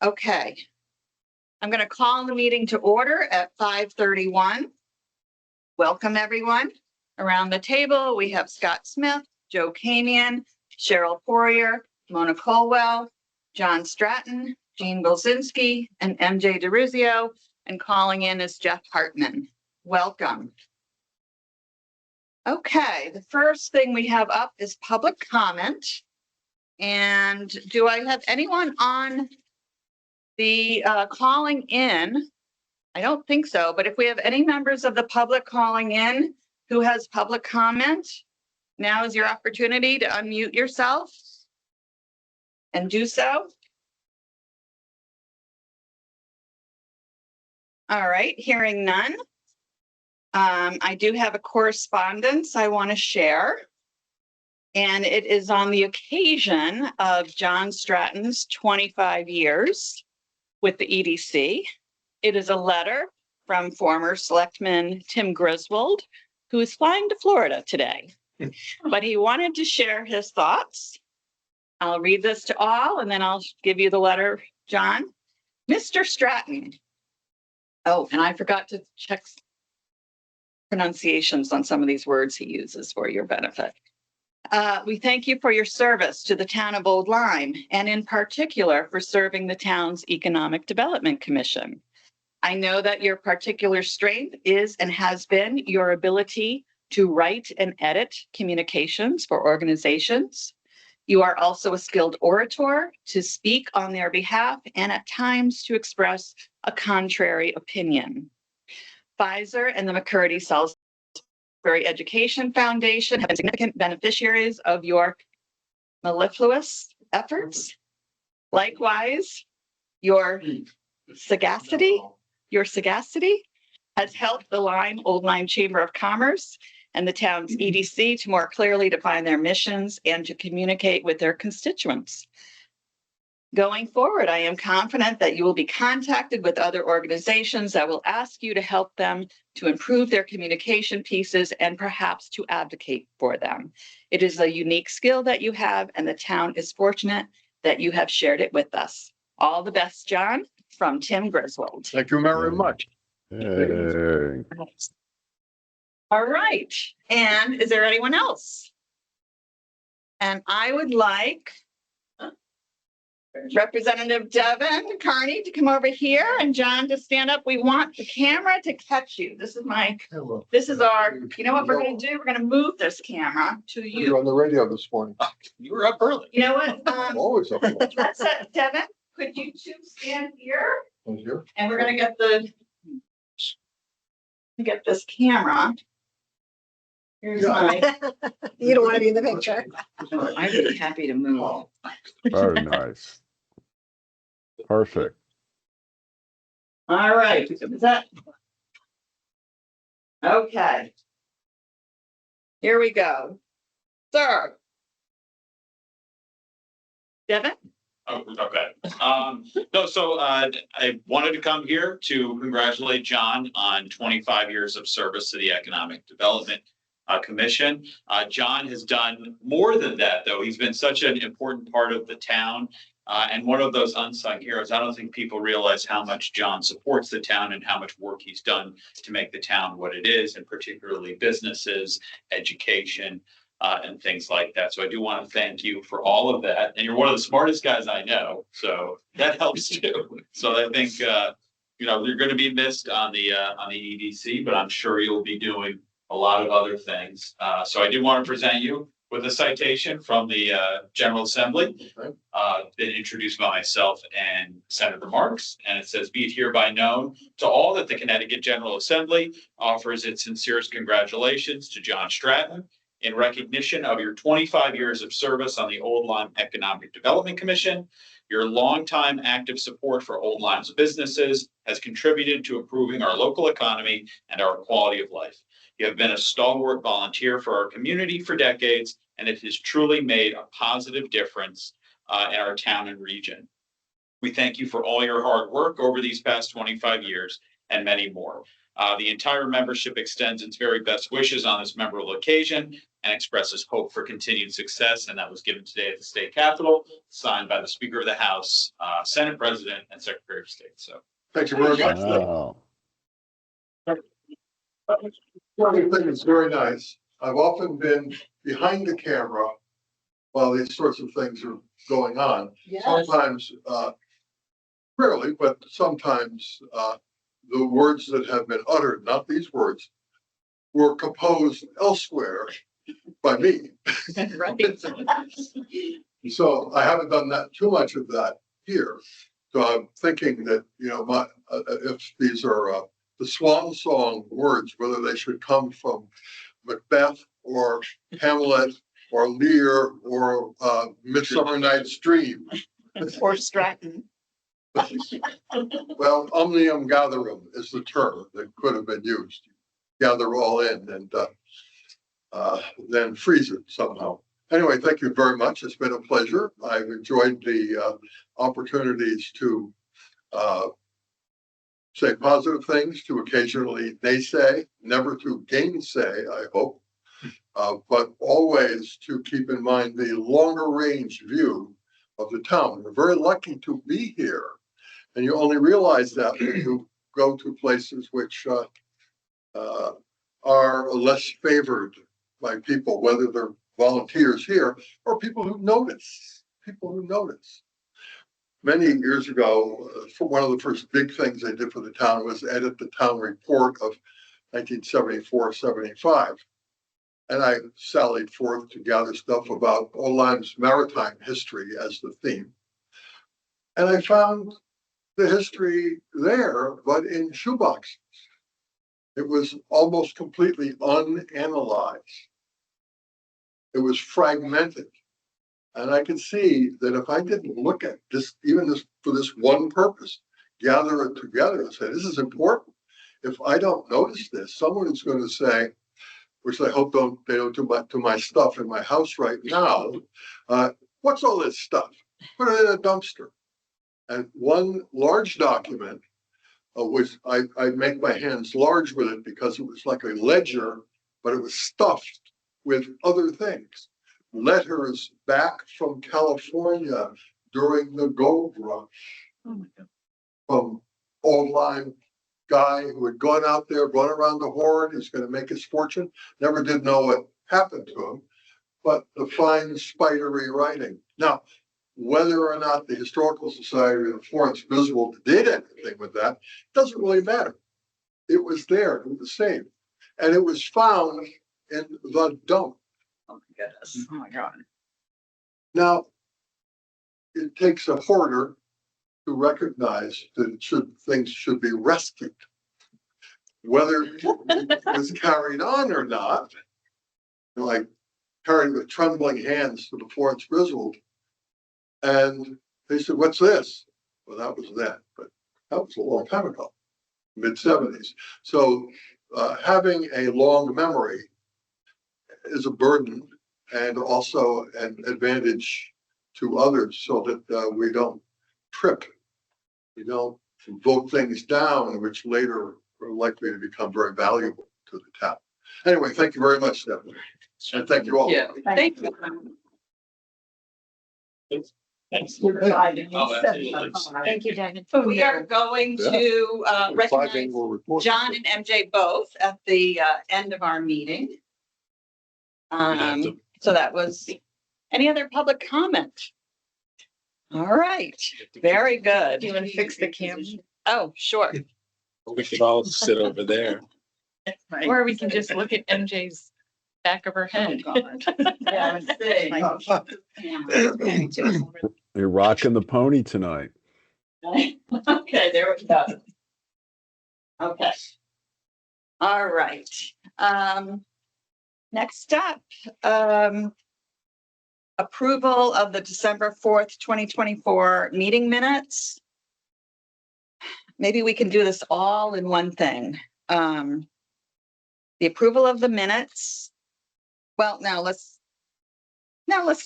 Okay. I'm going to call the meeting to order at 5:31. Welcome, everyone. Around the table, we have Scott Smith, Joe Kamian, Cheryl Poirier, Mona Colwell, John Stratton, Jean Golzinski, and MJ DeRuzio, and calling in is Jeff Hartman. Welcome. Okay, the first thing we have up is public comment. And do I have anyone on the calling in? I don't think so, but if we have any members of the public calling in who has public comment, now is your opportunity to unmute yourself and do so. All right, hearing none. I do have a correspondence I want to share, and it is on the occasion of John Stratton's 25 years with the EDC. It is a letter from former Selectman Tim Griswold, who is flying to Florida today, but he wanted to share his thoughts. I'll read this to all, and then I'll give you the letter, John. Mr. Stratton. Oh, and I forgot to check pronunciations on some of these words he uses for your benefit. We thank you for your service to the town of Old Lyme, and in particular for serving the town's Economic Development Commission. I know that your particular strength is and has been your ability to write and edit communications for organizations. You are also a skilled orator to speak on their behalf and at times to express a contrary opinion. Pfizer and the McCurdy Salisbury Education Foundation have been significant beneficiaries of your mellifluous efforts. Likewise, your sagacity has helped the Old Lyme Chamber of Commerce and the town's EDC to more clearly define their missions and to communicate with their constituents. Going forward, I am confident that you will be contacted with other organizations that will ask you to help them to improve their communication pieces and perhaps to advocate for them. It is a unique skill that you have, and the town is fortunate that you have shared it with us. All the best, John, from Tim Griswold. Thank you very much. Hey. All right. And is there anyone else? And I would like Representative Devin Carney to come over here and John to stand up. We want the camera to catch you. This is our, you know what we're going to do? We're going to move this camera to you. You're on the radio this morning. You were up early. You know what? I'm always up. That's it. Devin, could you two stand here? Here. And we're going to get this camera. Here's my. You don't want to be in the picture. I'd be happy to move. Very nice. Perfect. All right. Is that? Okay. Here we go. Sir. Devin? Oh, okay. No, so I wanted to come here to congratulate John on 25 years of service to the Economic Development Commission. John has done more than that, though. He's been such an important part of the town and one of those unsung heroes. I don't think people realize how much John supports the town and how much work he's done to make the town what it is, and particularly businesses, education, and things like that. So I do want to thank you for all of that. And you're one of the smartest guys I know, so that helps too. So I think you're going to be missed on the EDC, but I'm sure you'll be doing a lot of other things. So I do want to present you with a citation from the General Assembly, been introduced by myself and Senator Marks, and it says, "Be it hereby known to all that the Connecticut General Assembly offers its sincerest congratulations to John Stratton in recognition of your 25 years of service on the Old Lyme Economic Development Commission. Your longtime active support for Old Lyme's businesses has contributed to improving our local economy and our quality of life. You have been a stalwart volunteer for our community for decades, and it has truly made a positive difference in our town and region. We thank you for all your hard work over these past 25 years and many more. The entire membership extends its very best wishes on this memorable occasion and expresses hope for continued success. And that was given today at the state capitol, signed by the Speaker of the House, Senate President, and Secretary of State. So Thank you very much. Wow. I think it's very nice. I've often been behind the camera while these sorts of things are going on. Sometimes, rarely, but sometimes, the words that have been uttered, not these words, were composed elsewhere by me. Right. So I haven't done that, too much of that here. So I'm thinking that, if these are, the swan song words, whether they should come from Macbeth or Hamlet or Lear or, Midsummer Night's Dream. Or Stratton. Well, omnium gatherum is the term that could have been used. Gather all in and then freeze it somehow. Anyway, thank you very much. It's been a pleasure. I've enjoyed the opportunities to say positive things, to occasionally naysay, never to gainsay, I hope, but always to keep in mind the longer range view of the town. We're very lucky to be here. And you only realize that when you go to places which are less favored by people, whether they're volunteers here or people who notice. Many years ago, one of the first big things I did for the town was edit the town report of 1974-75. And I sallied forth to gather stuff about Old Lyme's maritime history as the theme. And I found the history there, but in shoeboxes. It was almost completely unanalyzed. It was fragmented. And I could see that if I didn't look at this, even this for this one purpose, gather it together and say, this is important. If I don't notice this, someone is going to say, which I hope they don't do to my stuff in my house right now, what's all this stuff? Put it in a dumpster. And one large document, which I make my hands large with it because it was like a ledger, but it was stuffed with other things. Letters back from California during the gold rush. Oh my God. From Old Lyme guy who had gone out there, run around the Horn, he's going to make his fortune. Never did know what happened to him, but the fine spidery writing. Now, whether or not the Historical Society of Florence Griswold did anything with that doesn't really matter. It was there, it was the same, and it was found in the dump. Oh my goodness. Oh my God. Now, it takes a hoarder to recognize that things should be rescued. Whether it was carried on or not, like carried with trembling hands to the Florence Griswold. And they said, what's this? Well, that was then, but that was a long time ago, mid-70s. So having a long memory is a burden and also an advantage to others so that we don't trip. We don't vote things down, which later are likely to become very valuable to the town. Anyway, thank you very much, Stephanie. And thank you all. Yeah. Thank you. Thanks. You're providing Oh, these absolutely. steps. Thank you, David. We are going to Five recognize annual reports. John and MJ both at the end of our meeting. So that was, any other public comment? All right, very good. Do you want to fix the camera? Oh, sure. We could all sit over there. Or we can just look at MJ's back of her head. Oh, God. Yeah, let's see. You're rocking the pony tonight. Okay, there we go. Okay. All right. Next up, approval of the December 4th, 2024 meeting minutes. Maybe we can do this all in one thing. The approval of the minutes. Well, now let's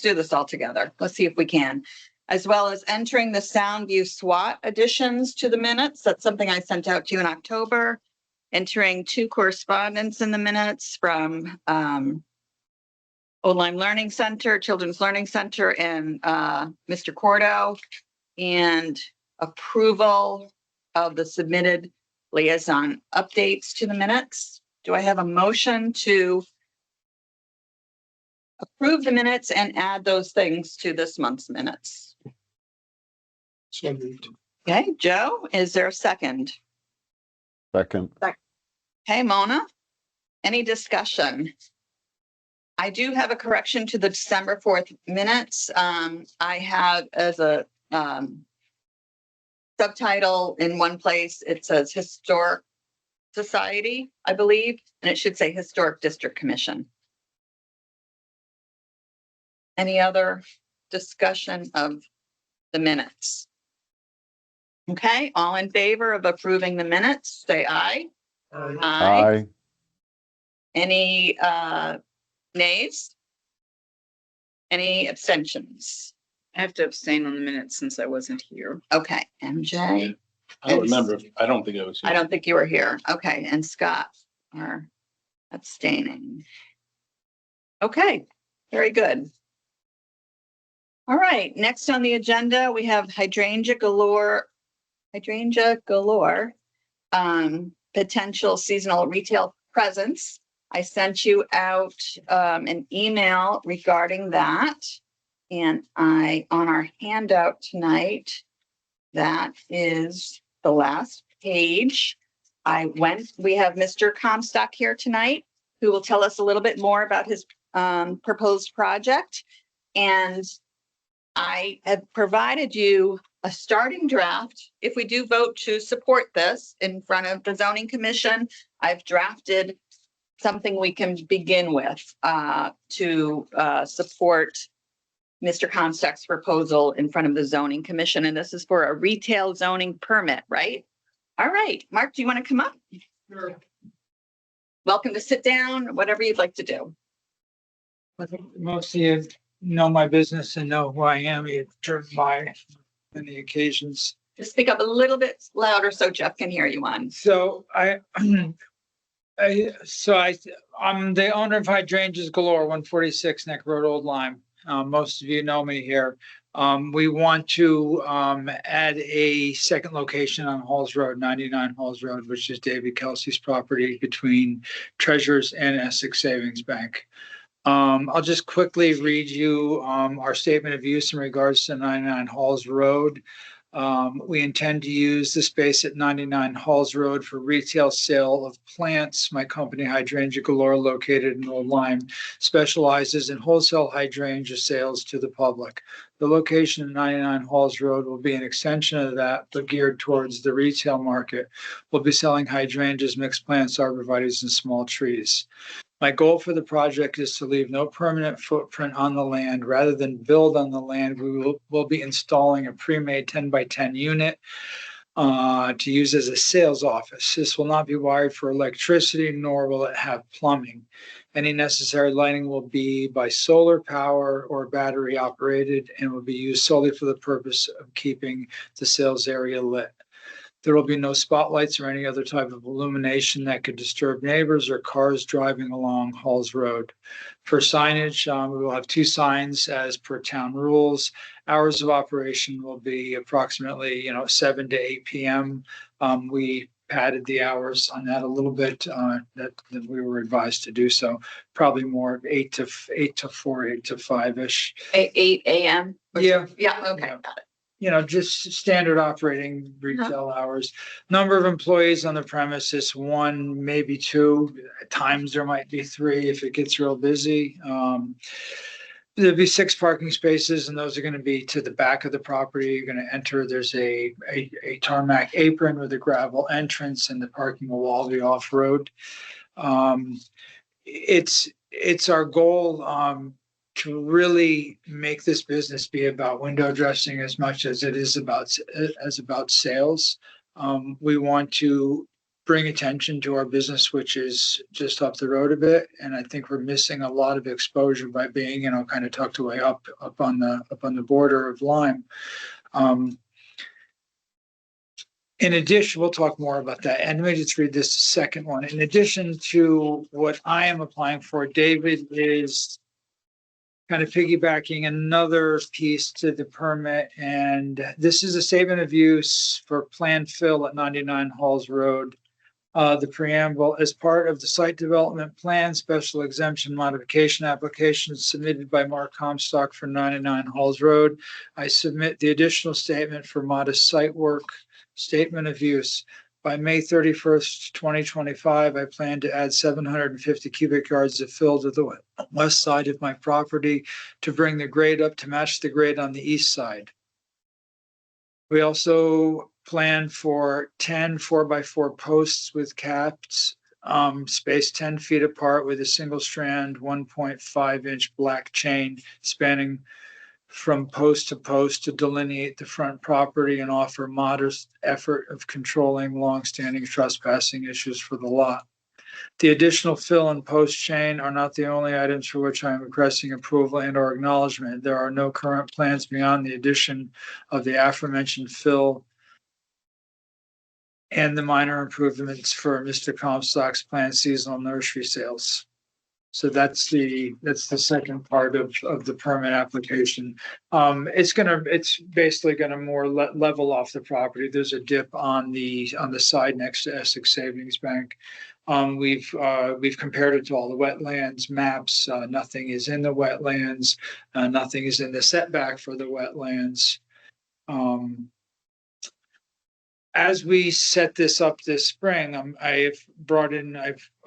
do this all together. Let's see if we can. As well as entering the Soundview SWAT additions to the minutes. That's something I sent out to you in October. Entering 2 correspondence in the minutes from Old Lyme Learning Center, Children's Learning Center, and Mr. Cordo, and approval of the submitted liaison updates to the minutes. Do I have a motion to approve the minutes and add those things to this month's minutes? So moved. Okay, Joe, is there a second? Second. Hey, Mona, any discussion? I do have a correction to the December 4th minutes. I have as a subtitle in one place, it says Historic Society, I believe, and it should say Historic District Commission. Any other discussion of the minutes? Okay, all in favor of approving the minutes, say aye. Aye. Any nays? Any abstentions? I have to abstain on the minutes since I wasn't here. Okay, MJ, I don't remember. I don't think I was. I don't think you were here. Okay, and Scott are abstaining. Okay, very good. All right, next on the agenda, we have hydrangea galore, potential seasonal retail presence. I sent you out an email regarding that. And on our handout tonight, that is the last page. We have Mr. Comstock here tonight, who will tell us a little bit more about his proposed project. And I have provided you a starting draft. If we do vote to support this in front of the zoning commission, I've drafted something we can begin with to support Mr. Comstock's proposal in front of the zoning commission. And this is for a retail zoning permit, right? All right, Mark, do you want to come up? Sure. Welcome to sit down, whatever you'd like to do. I think most of you know my business and know who I am. You've driven by many occasions. Just speak up a little bit louder so Jeff can hear you on. So I'm the owner of Hydrangeas Galore, 146 Neck Road, Old Lyme. Most of you know me here. We want to add a second location on Halls Road, 99 Halls Road, which is David Kelsey's property between Treasures and Essex Savings Bank. I'll just quickly read you our statement of use in regards to 99 Halls Road. We intend to use the space at 99 Halls Road for retail sale of plants. My company, Hydrangea Galore, located in Old Lyme, specializes in wholesale hydrangea sales to the public. The location of 99 Halls Road will be an extension of that, but geared towards the retail market. We'll be selling hydrangeas, mixed plants, arborvitaes, and small trees. My goal for the project is to leave no permanent footprint on the land. Rather than build on the land, we'll be installing a pre-made 10 by 10 unit to use as a sales office. This will not be wired for electricity, nor will it have plumbing. Any necessary lighting will be by solar power or battery operated and will be used solely for the purpose of keeping the sales area lit. There will be no spotlights or any other type of illumination that could disturb neighbors or cars driving along Halls Road. For signage, we will have 2 signs as per town rules. Hours of operation will be approximately 7 to 8 p.m. We padded the hours on that a little bit that we were advised to do so. Probably more 8 to 4, 8 to 5-ish. 8 a.m.? Yeah. Yeah, okay, Yeah. got it. Just standard operating retail hours. Number of employees on the premises, 1, maybe 2. At times there might be 3 if it gets real busy. There'll be 6 parking spaces, and those are going to be to the back of the property. You're going to enter. There's a tarmac apron with a gravel entrance, and the parking will all be off-road. It's our goal to really make this business be about window dressing as much as it is about sales. We want to bring attention to our business, which is just up the road a bit, and I think we're missing a lot of exposure by being, kind of tucked away up on the border of Lyme. In addition, we'll talk more about that. And let me just read this second one. In addition to what I am applying for, David is kind of piggybacking another piece to the permit, and this is a statement of use for planned fill at 99 Halls Road. The preamble, as part of the site development plan, special exemption modification application submitted by Mark Comstock for 99 Halls Road. I submit the additional statement for modest site work, statement of use. By May 31st, 2025, I plan to add 750 cubic yards of fill to the west side of my property to bring the grade up to match the grade on the east side. We also plan for 10 4x4 posts with caps, spaced 10 feet apart with a single strand, 1.5-inch black chain spanning from post to post to delineate the front property and offer modest effort of controlling longstanding trespassing issues for the lot. The additional fill and post chain are not the only items for which I am requesting approval and or acknowledgement. There are no current plans beyond the addition of the aforementioned fill and the minor improvements for Mr. Comstock's planned seasonal nursery sales. So that's the second part of the permit application. It's basically gonna more level off the property. There's a dip on the side next to Essex Savings Bank. We've compared it to all the wetlands maps. Nothing is in the wetlands. Nothing is in the setback for the wetlands. As we set this up this spring, I've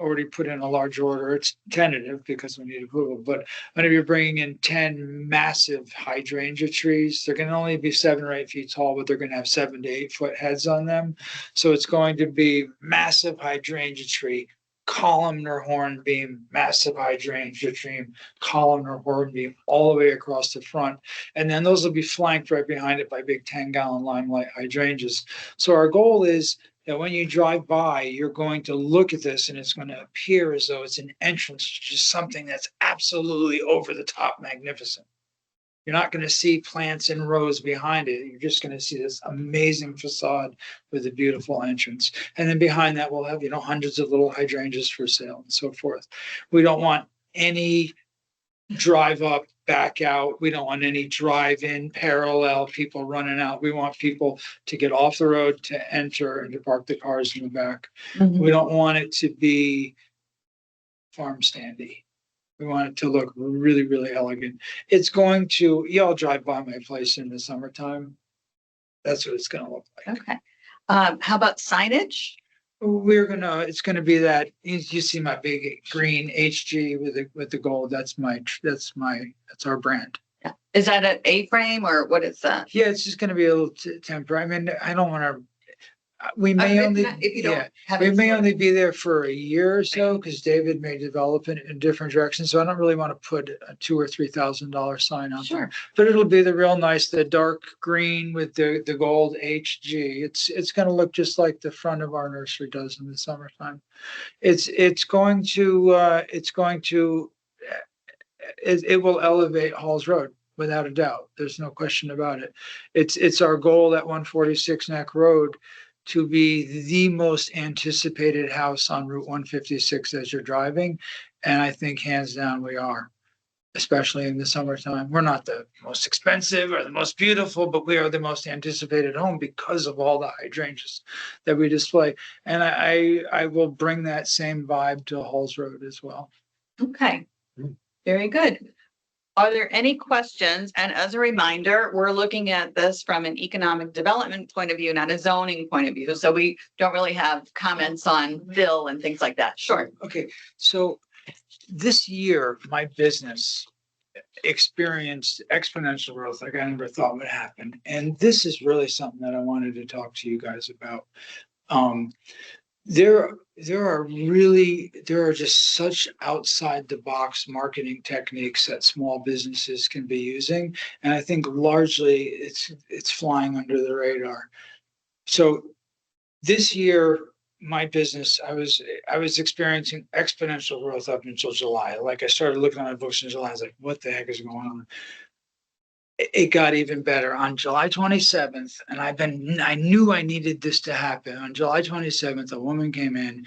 already put in a large order. It's tentative because we need approval, but I'm going to be bringing in 10 massive hydrangea trees. They're going to only be 7 or 8 feet tall, but they're going to have 7 to 8 foot heads on them. So it's going to be massive hydrangea tree, columnar hornbeam, massive hydrangea tree, columnar hornbeam all the way across the front. And then those will be flanked right behind it by big 10-gallon limelight hydrangeas. So our goal is that when you drive by, you're going to look at this and it's going to appear as though it's an entrance to just something that's absolutely over the top magnificent. You're not going to see plants in rows behind it. You're just going to see this amazing facade with a beautiful entrance. And then behind that, we'll have, hundreds of little hydrangeas for sale and so forth. We don't want any drive up, back out. We don't want any drive in parallel, people running out. We want people to get off the road, to enter and to park the cars in the back. We don't want it to be farm standy. We want it to look really, really elegant. It's going to, y'all drive by my place in the summertime. That's what it's going to look like. Okay. How about signage? It's gonna be that, you see my big green HG with the gold. That's our brand. Yeah. Is that an A-frame or what is that? Yeah, it's just gonna be a little temporary. I mean, I don't want to. We may only, If you don't have we it may sorted. only be there for a year or so because David may develop it in different directions. So I don't really want to put a $2,000 or $3,000 sign out there. Sure. But it'll be the real nice, the dark green with the gold HG. It's going to look just like the front of our nursery does in the summertime. It will elevate Halls Road without a doubt. There's no question about it. It's our goal at 146 Neck Road to be the most anticipated house on Route 156 as you're driving. And I think hands down we are, especially in the summertime. We're not the most expensive or the most beautiful, but we are the most anticipated home because of all the hydrangeas that we display. And I will bring that same vibe to Halls Road as well. Okay, very good. Are there any questions? And as a reminder, we're looking at this from an economic development point of view, not a zoning point of view. So we don't really have comments on bill and things like that. Sure. Okay, so this year, my business experienced exponential growth like I never thought would happen. And this is really something that I wanted to talk to you guys about. There are just such outside the box marketing techniques that small businesses can be using. And I think largely it's flying under the radar. So this year, my business, I was experiencing exponential growth up until July. Like I started looking at my books in July. I was like, what the heck is going on? It got even better on July 27th. And I knew I needed this to happen. On July 27th, a woman came in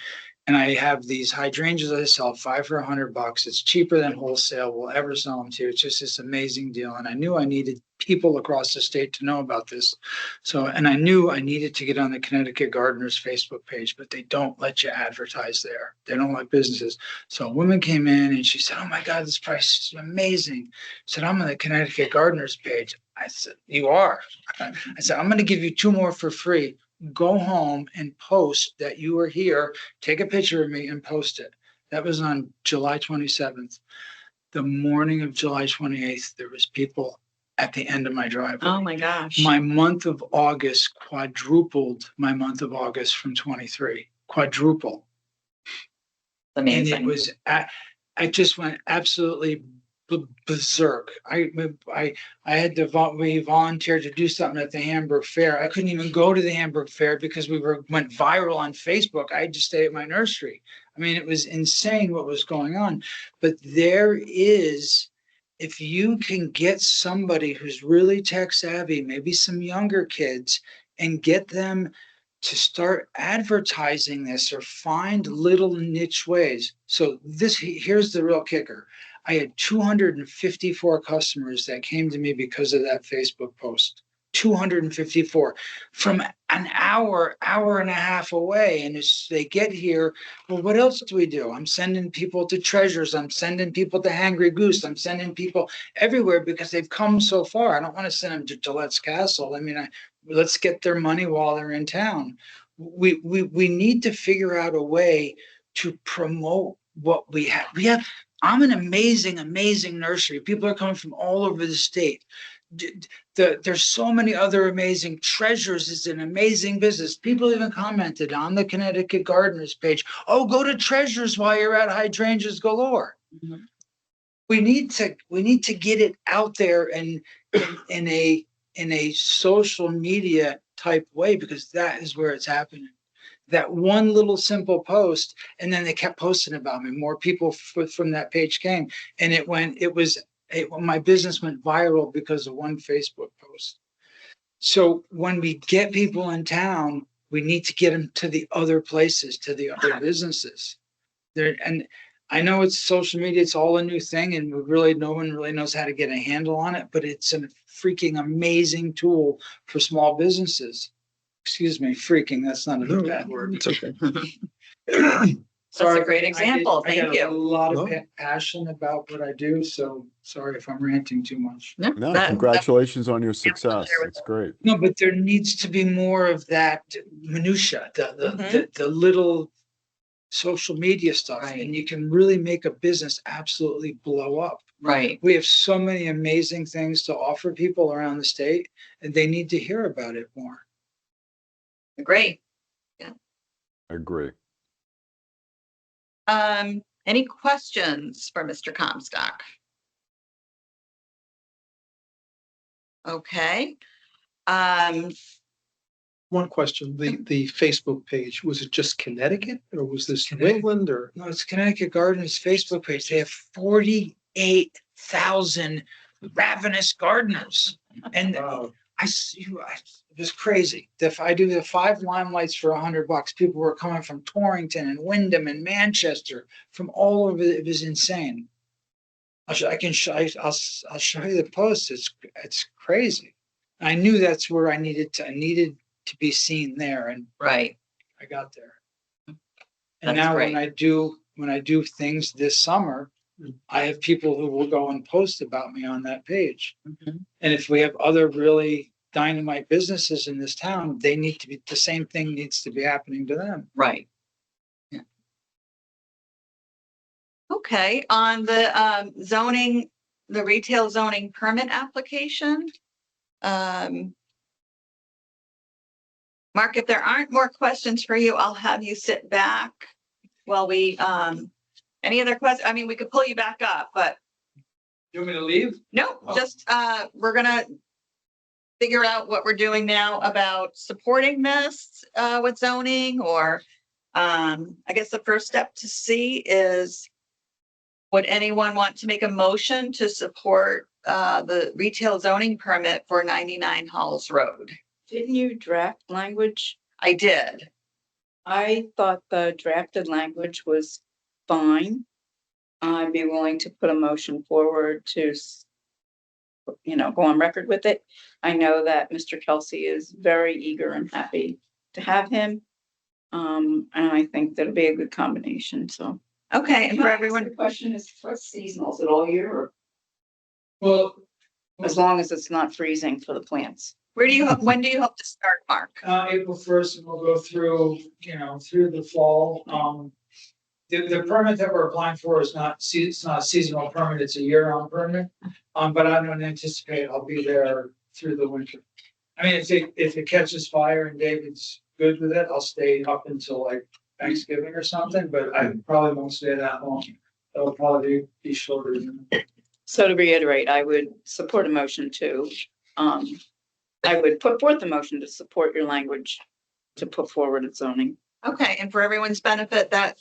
And I have these hydrangeas I sell 5 for $100. It's cheaper than wholesale will ever sell them to. It's just this amazing deal. And I knew I needed people across the state to know about this. So, and I knew I needed to get on the Connecticut Gardeners Facebook page, but they don't let you advertise there. They don't let businesses. So a woman came in and she said, "Oh my God, this price is amazing." I said, "I'm on the Connecticut Gardeners page." I said, "You are?" I said, "I'm going to give you 2 more for free. Go home and post that you are here. Take a picture of me and post it." That was on July 27th. The morning of July 28th, there was people at the end of my driveway. Oh, my gosh. My month of August quadrupled my month of August from 23. Quadruple. And it Amazing. was, I just went absolutely berserk. I had to we volunteered to do something at the Hamburg Fair. I couldn't even go to the Hamburg Fair because went viral on Facebook. I had to stay at my nursery. I mean, it was insane what was going on. But there is, if you can get somebody who's really tech savvy, maybe some younger kids, and get them to start advertising this or find little niche ways. So here's the real kicker. I had 254 customers that came to me because of that Facebook post. 254 from an hour and a half away. And as they get here, well, what else do we do? I'm sending people to Treasures. I'm sending people to Hangry Goose. I'm sending people everywhere because they've come so far. I don't want to send them to Gillette's Castle. I mean, let's get their money while they're in town. We need to figure out a way to promote what we have. I'm an amazing nursery. People are coming from all over the state. There's so many other amazing. Treasures is an amazing business. People even commented on the Connecticut Gardeners page, "Oh, go to Treasures while you're at Hydrangeas Galore." Mhm. We need to get it out there and in a social media type way, because that is where it's happening. That one little simple post, and then they kept posting about me. More people from that page came, and my business went viral because of one Facebook post. So when we get people in town, we need to get them to the other places, to the other businesses. And I know it's social media, it's all a new thing, and no one really knows how to get a handle on it, but it's a freaking amazing tool for small businesses. Excuse me, freaking, that's not a bad word. It's okay. That's a great example. I Thank got a you. lot of passion about what I do, so sorry if I'm ranting too much. No, That- congratulations on your success. That's great. No, but there needs to be more of that minutia, the little social media stuff, Right. and you can really make a business absolutely blow up. Right. We have so many amazing things to offer people around the state, and they need to hear about it more. Great. I agree. Any questions for Mr. Comstock? Okay. One question, the Facebook page, was it just Connecticut or was this New Connecticut. England or? No, it's Connecticut Gardeners Facebook page. They have 48,000 ravenous gardeners. And it was crazy. If I do the 5 limelights for $100, people were coming from Torrington and Wyndham and Manchester, from all over. It was insane. I'll show you the post. It's crazy. I knew that's where I needed to be seen there, and Right. I got there. And That's now great. when I do things this summer, I have people who will go and post about me on that page. Mhm. And if we have other really dynamite businesses in this town, the same thing needs to be happening to them. Right. Yeah. Okay, on the zoning, the retail zoning permit application. Mark, if there aren't more questions for you, I'll have you sit back while we, any other questions? I mean, we could pull you back up, but You want me to leave? no, Oh. just, we're gonna figure out what we're doing now about supporting this, with zoning, or, I guess the first step to see is, would anyone want to make a motion to support, the retail zoning permit for 99 Halls Road? Didn't you draft language? I did. I thought the drafted language was fine. I'd be willing to put a motion forward to, go on record with it. I know that Mr. Kelsey is very eager and happy to have him. And I think that'll be a good combination, so. Okay, and for everyone, The question is, what's seasonal? Is it all year or Well, as long as it's not freezing for the plants? when do you hope to start, Mark? April 1st, and we'll go through, through the fall. The permit that we're applying for is it's not a seasonal permit, it's a year-round permit. But I don't anticipate I'll be there through the winter. I mean, if it catches fire and David's good with it, I'll stay up until like Thanksgiving or something, but I probably won't stay that long. It'll probably be shorter than that. So to reiterate, I would support a motion I would put forth a motion to support your language to put forward its zoning. Okay, and for everyone's benefit, that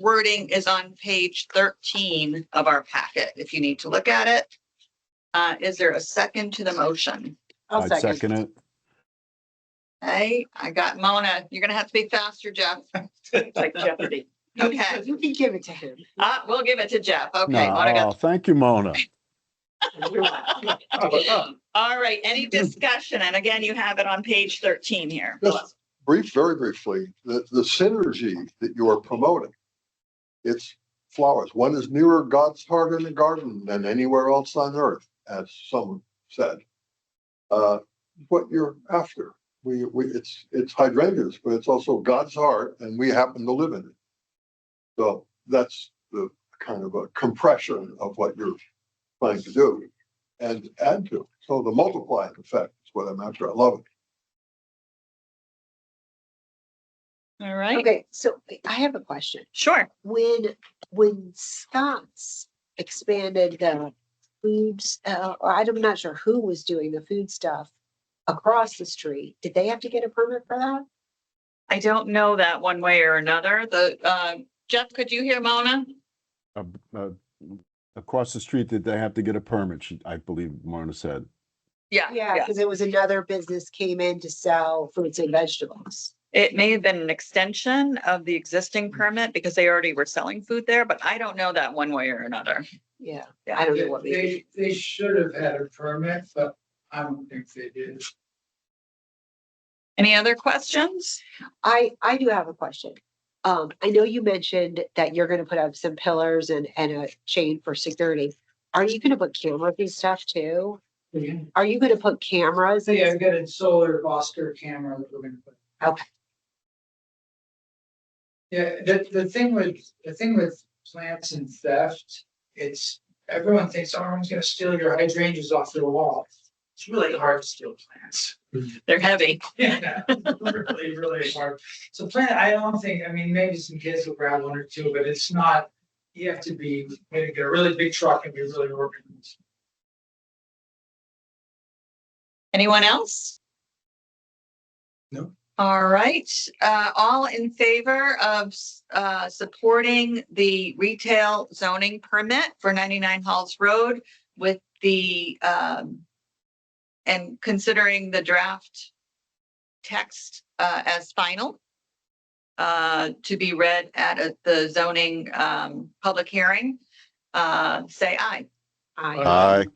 wording is on page 13 of our packet, if you need to look at it. Is there a second to the motion? I'd second it. Hey, I got Mona. You're gonna have to be faster, Jeff. Like Jeopardy. Okay, You can give it to him. we'll give it to Jeff. Okay, Mona No, got. thank you, Mona. All right, any discussion? And again, you have it on page 13 here. Just very briefly, the synergy that you are promoting. It's flowers. One is nearer God's heart in the garden than anywhere else on earth, as someone said. What you're after. It's hydrangeas, but it's also God's heart, and we happen to live in it. So that's the kind of a compression of what you're trying to do and add to. So the multiplying effect is what I'm after. I love it. All right, Okay, so I have a question. sure. When Scott's expanded the foods, or I'm not sure who was doing the food stuff across the street, did they have to get a permit for that? I don't know that one way or another. Jeff, could you hear Mona? Across the street, did they have to get a permit? I believe Mona said. Yeah, because it was another business came in to sell fruits and vegetables. It may have been an extension of the existing permit because they already were selling food there, but I don't know that one way or another. Yeah, I don't know what they. They should have had a permit, but I don't think they did. Any other questions? I do have a question. I know you mentioned that you're gonna put up some pillars and a chain for security. Are you gonna put cameras and stuff too? Are you gonna put cameras? Yeah, I've got a solar Bosker camera that we're gonna put. Okay. Yeah, the thing with plants and theft, everyone thinks, oh, everyone's gonna steal your hydrangeas off their wall. It's really hard to steal plants. They're heavy. Yeah, really hard. So I don't think, maybe some kids will grab one or two, but it's not, you have to maybe get a really big truck and be really organized. Anyone else? No. All right, all in favor of supporting the retail zoning permit for 99 Halls Road with the and considering the draft text as final to be read at the zoning public hearing, say aye. Aye.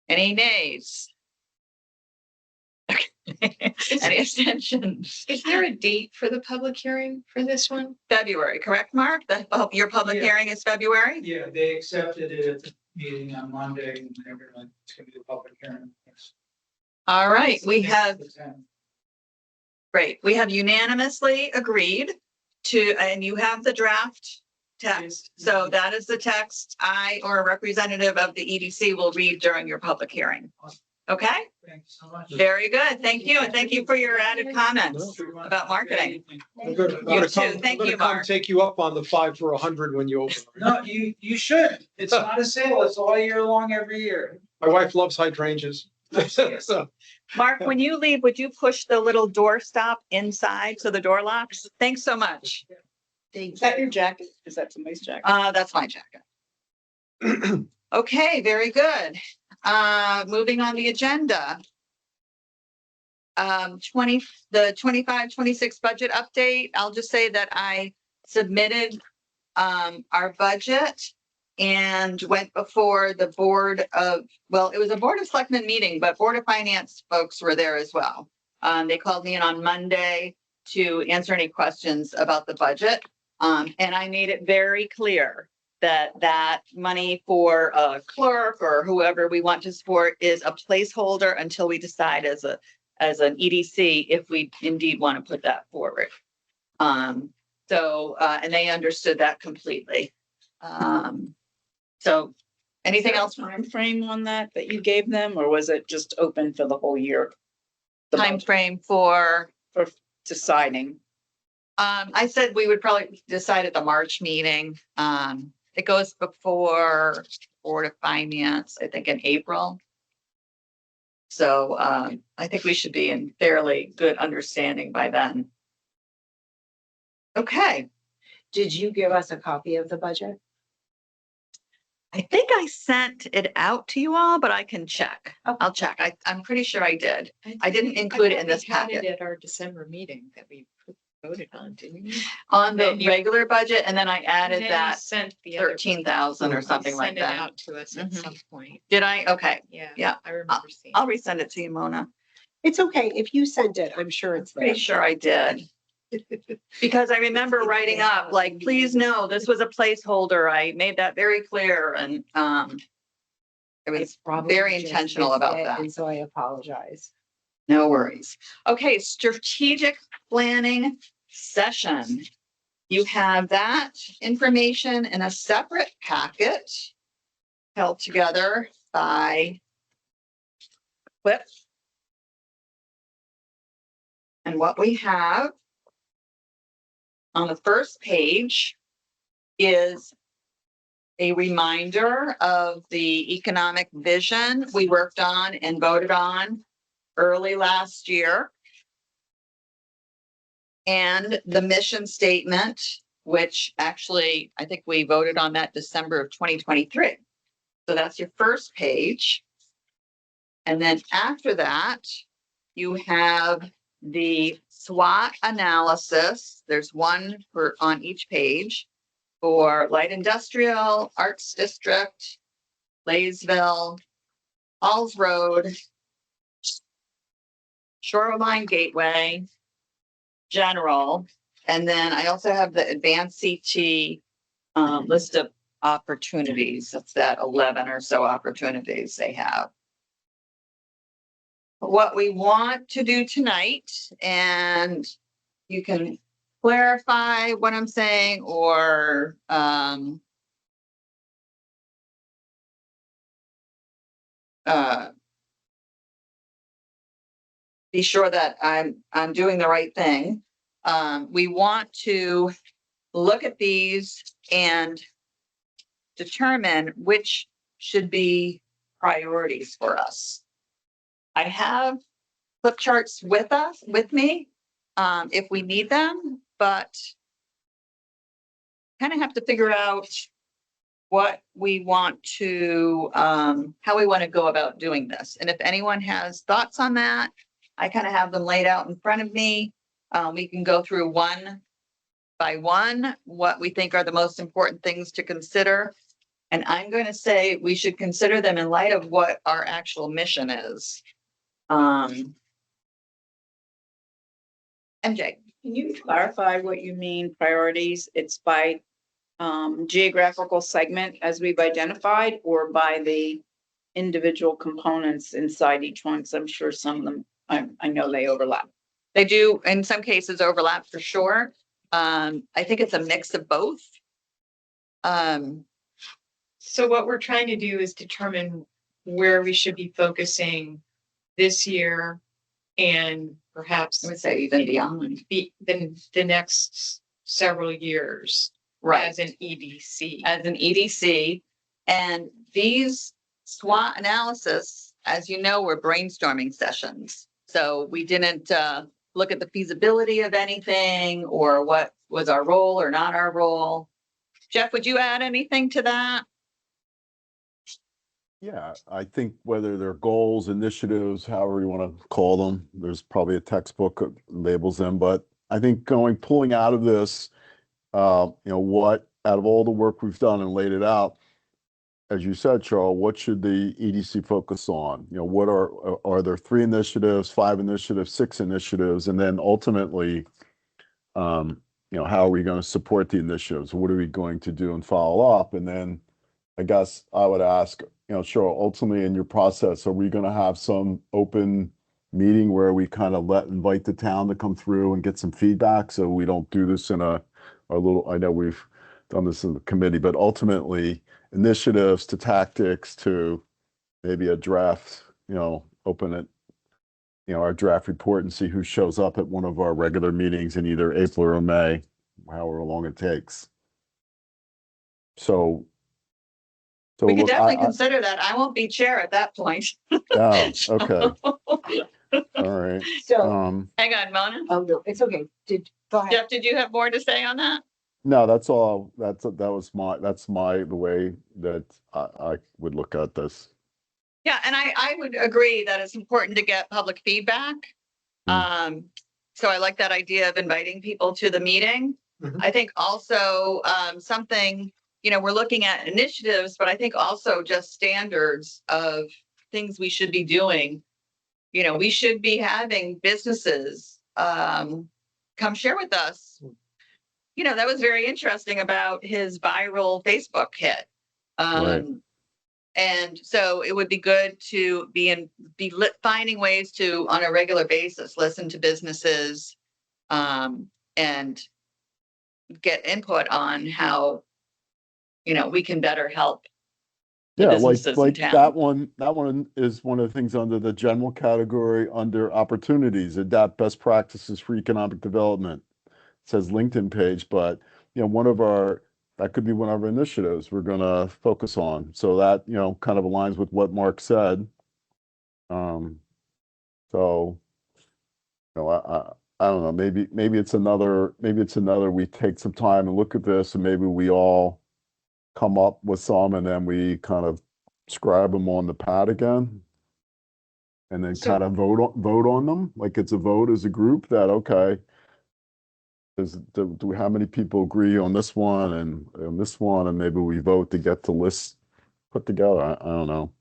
Any nays? Any extensions? Is there a date for the public hearing for this one? February, correct, Mark? Your public Yeah. hearing is February? Yeah, they accepted it at the meeting on Monday and everyone, it's gonna be the public hearing. All right, we It's have, the 10th. great, we have unanimously agreed to, and you have the draft text. So that is the text I or a representative of the EDC will read during your public hearing. Okay, Thank you so much. very good. Thank you. And thank you for your added comments about marketing. I'm gonna You too. come- Thank I'm you, gonna come Mark. take you up on the 5 for 100 when you open. No, you should. It's not a sale. It's all year long, every year. My wife loves hydrangeas. So, Mark, when you leave, would you push the little door stop inside so the door locks? Thanks so much. Is that your jacket? Is that somebody's jacket? That's my jacket. Okay, very good. Moving on the agenda. the 25-26 budget update, I'll just say that I submitted our budget and went before the board of, well, it was a Board of Selectmen meeting, but Board of Finance folks were there as well. They called me in on Monday to answer any questions about the budget. And I made it very clear that that money for a clerk or whoever we want to support is a placeholder until we decide as an EDC if we indeed want to put that forward. And they understood that completely. So anything else? Time frame on that you gave them, or was it just open for the whole year? The Time budget frame for, for deciding. I said we would probably decide at the March meeting. It goes before Board of Finance, I think in April. So I think we should be in fairly good understanding by then. Okay, Did you give us a copy of the budget? I think I sent it out to you all, but I can check. Okay. I'll check. I'm pretty sure I did. I didn't include it in this packet. At our December meeting that we voted on, didn't we? On the Then you- regular budget, and then I And added then you that Sent the other. 13,000 or something like Send it that. out to us at Mhm. some point. Did I? Okay, Yeah. Yeah. I remember seeing. I'll resend it to you, Mona. It's okay. If you sent it, I'm sure it's there. Pretty sure I did. Because I remember writing up, like, please know, this was a placeholder. I made that very clear and, it was It's probably very just intentional missed about it, that. And so I apologize. No worries. Okay, strategic planning session. You have that information in a separate packet held together by Cliff. And what we have on the first page is a reminder of the economic vision we worked on and voted on early last year. And the mission statement, which actually, I think we voted on that December of 2023. So that's your first page. And then after that, you have the SWOT analysis. There's one on each page for light industrial, arts district, Laysville, Halls Road, Shoreline Gateway, general. And then I also have the advanced CT list of opportunities. That's that 11 or so opportunities they have. What we want to do tonight, and you can clarify what I'm saying or be sure that I'm doing the right thing. We want to look at these and determine which should be priorities for us. I have flip charts with me, if we need them, but kind of have to figure out what we want to, how we want to go about doing this. And if anyone has thoughts on that, I kind of have them laid out in front of me. We can go through one by one, what we think are the most important things to consider. And I'm going to say we should consider them in light of what our actual mission is. MJ. Can you clarify what you mean priorities? It's by geographical segment as we've identified, or by the individual components inside each one? Because I'm sure some of them, I know they overlap. They do, in some cases, overlap for sure. I think it's a mix of both. So what we're trying to do is determine where we should be focusing this year and perhaps I would say even beyond. the next several years as an EDC. As an EDC. And these SWOT analysis, as you know, were brainstorming sessions. So we didn't look at the feasibility of anything or what was our role or not our role. Jeff, would you add anything to that? Yeah, I think whether they're goals, initiatives, however you want to call them, there's probably a textbook that labels them, but I think pulling out of this, what, out of all the work we've done and laid it out, as you said, Charles, what should the EDC focus on? What are there 3 initiatives, 5 initiatives, 6 initiatives, and then ultimately, how are we going to support the initiatives? What are we going to do and follow up? And then I guess I would ask, sure, ultimately in your process, are we going to have some open meeting where we kind of invite the town to come through and get some feedback so we don't do this in a little, I know we've done this in the committee, but ultimately initiatives to tactics to maybe a draft, open it, our draft report and see who shows up at one of our regular meetings in either April or May, however long it takes. So We could look, definitely consider that. I won't be chair at that point. oh, okay, all right. So, Hang on, Mona. oh no, it's okay. Go ahead. Jeff, did you have more to say on that? No, that's all. That's the way that I would look at this. Yeah, and I would agree that it's important to get public feedback. So I like that idea of inviting people to the meeting. Mhm. I think also something, we're looking at initiatives, but I think also just standards of things we should be doing. We should be having businesses come share with us. That was very interesting about his viral Facebook hit. Right. And so it would be good to finding ways to, on a regular basis, listen to businesses and get input on how, we can better help the Yeah, businesses in town. that one is one of the things under the general category under opportunities, adapt best practices for economic development. It says LinkedIn page, but that could be one of our initiatives we're gonna focus on. So that, kind of aligns with what Mark said. So, I don't know, maybe it's another, we take some time and look at this and maybe we all come up with some and then we kind of scribe them on the pad again. And then So- kind of vote on them, like it's a vote as a group that, okay, how many people agree on this one and on this one, and maybe we vote to get the list put together. I don't know.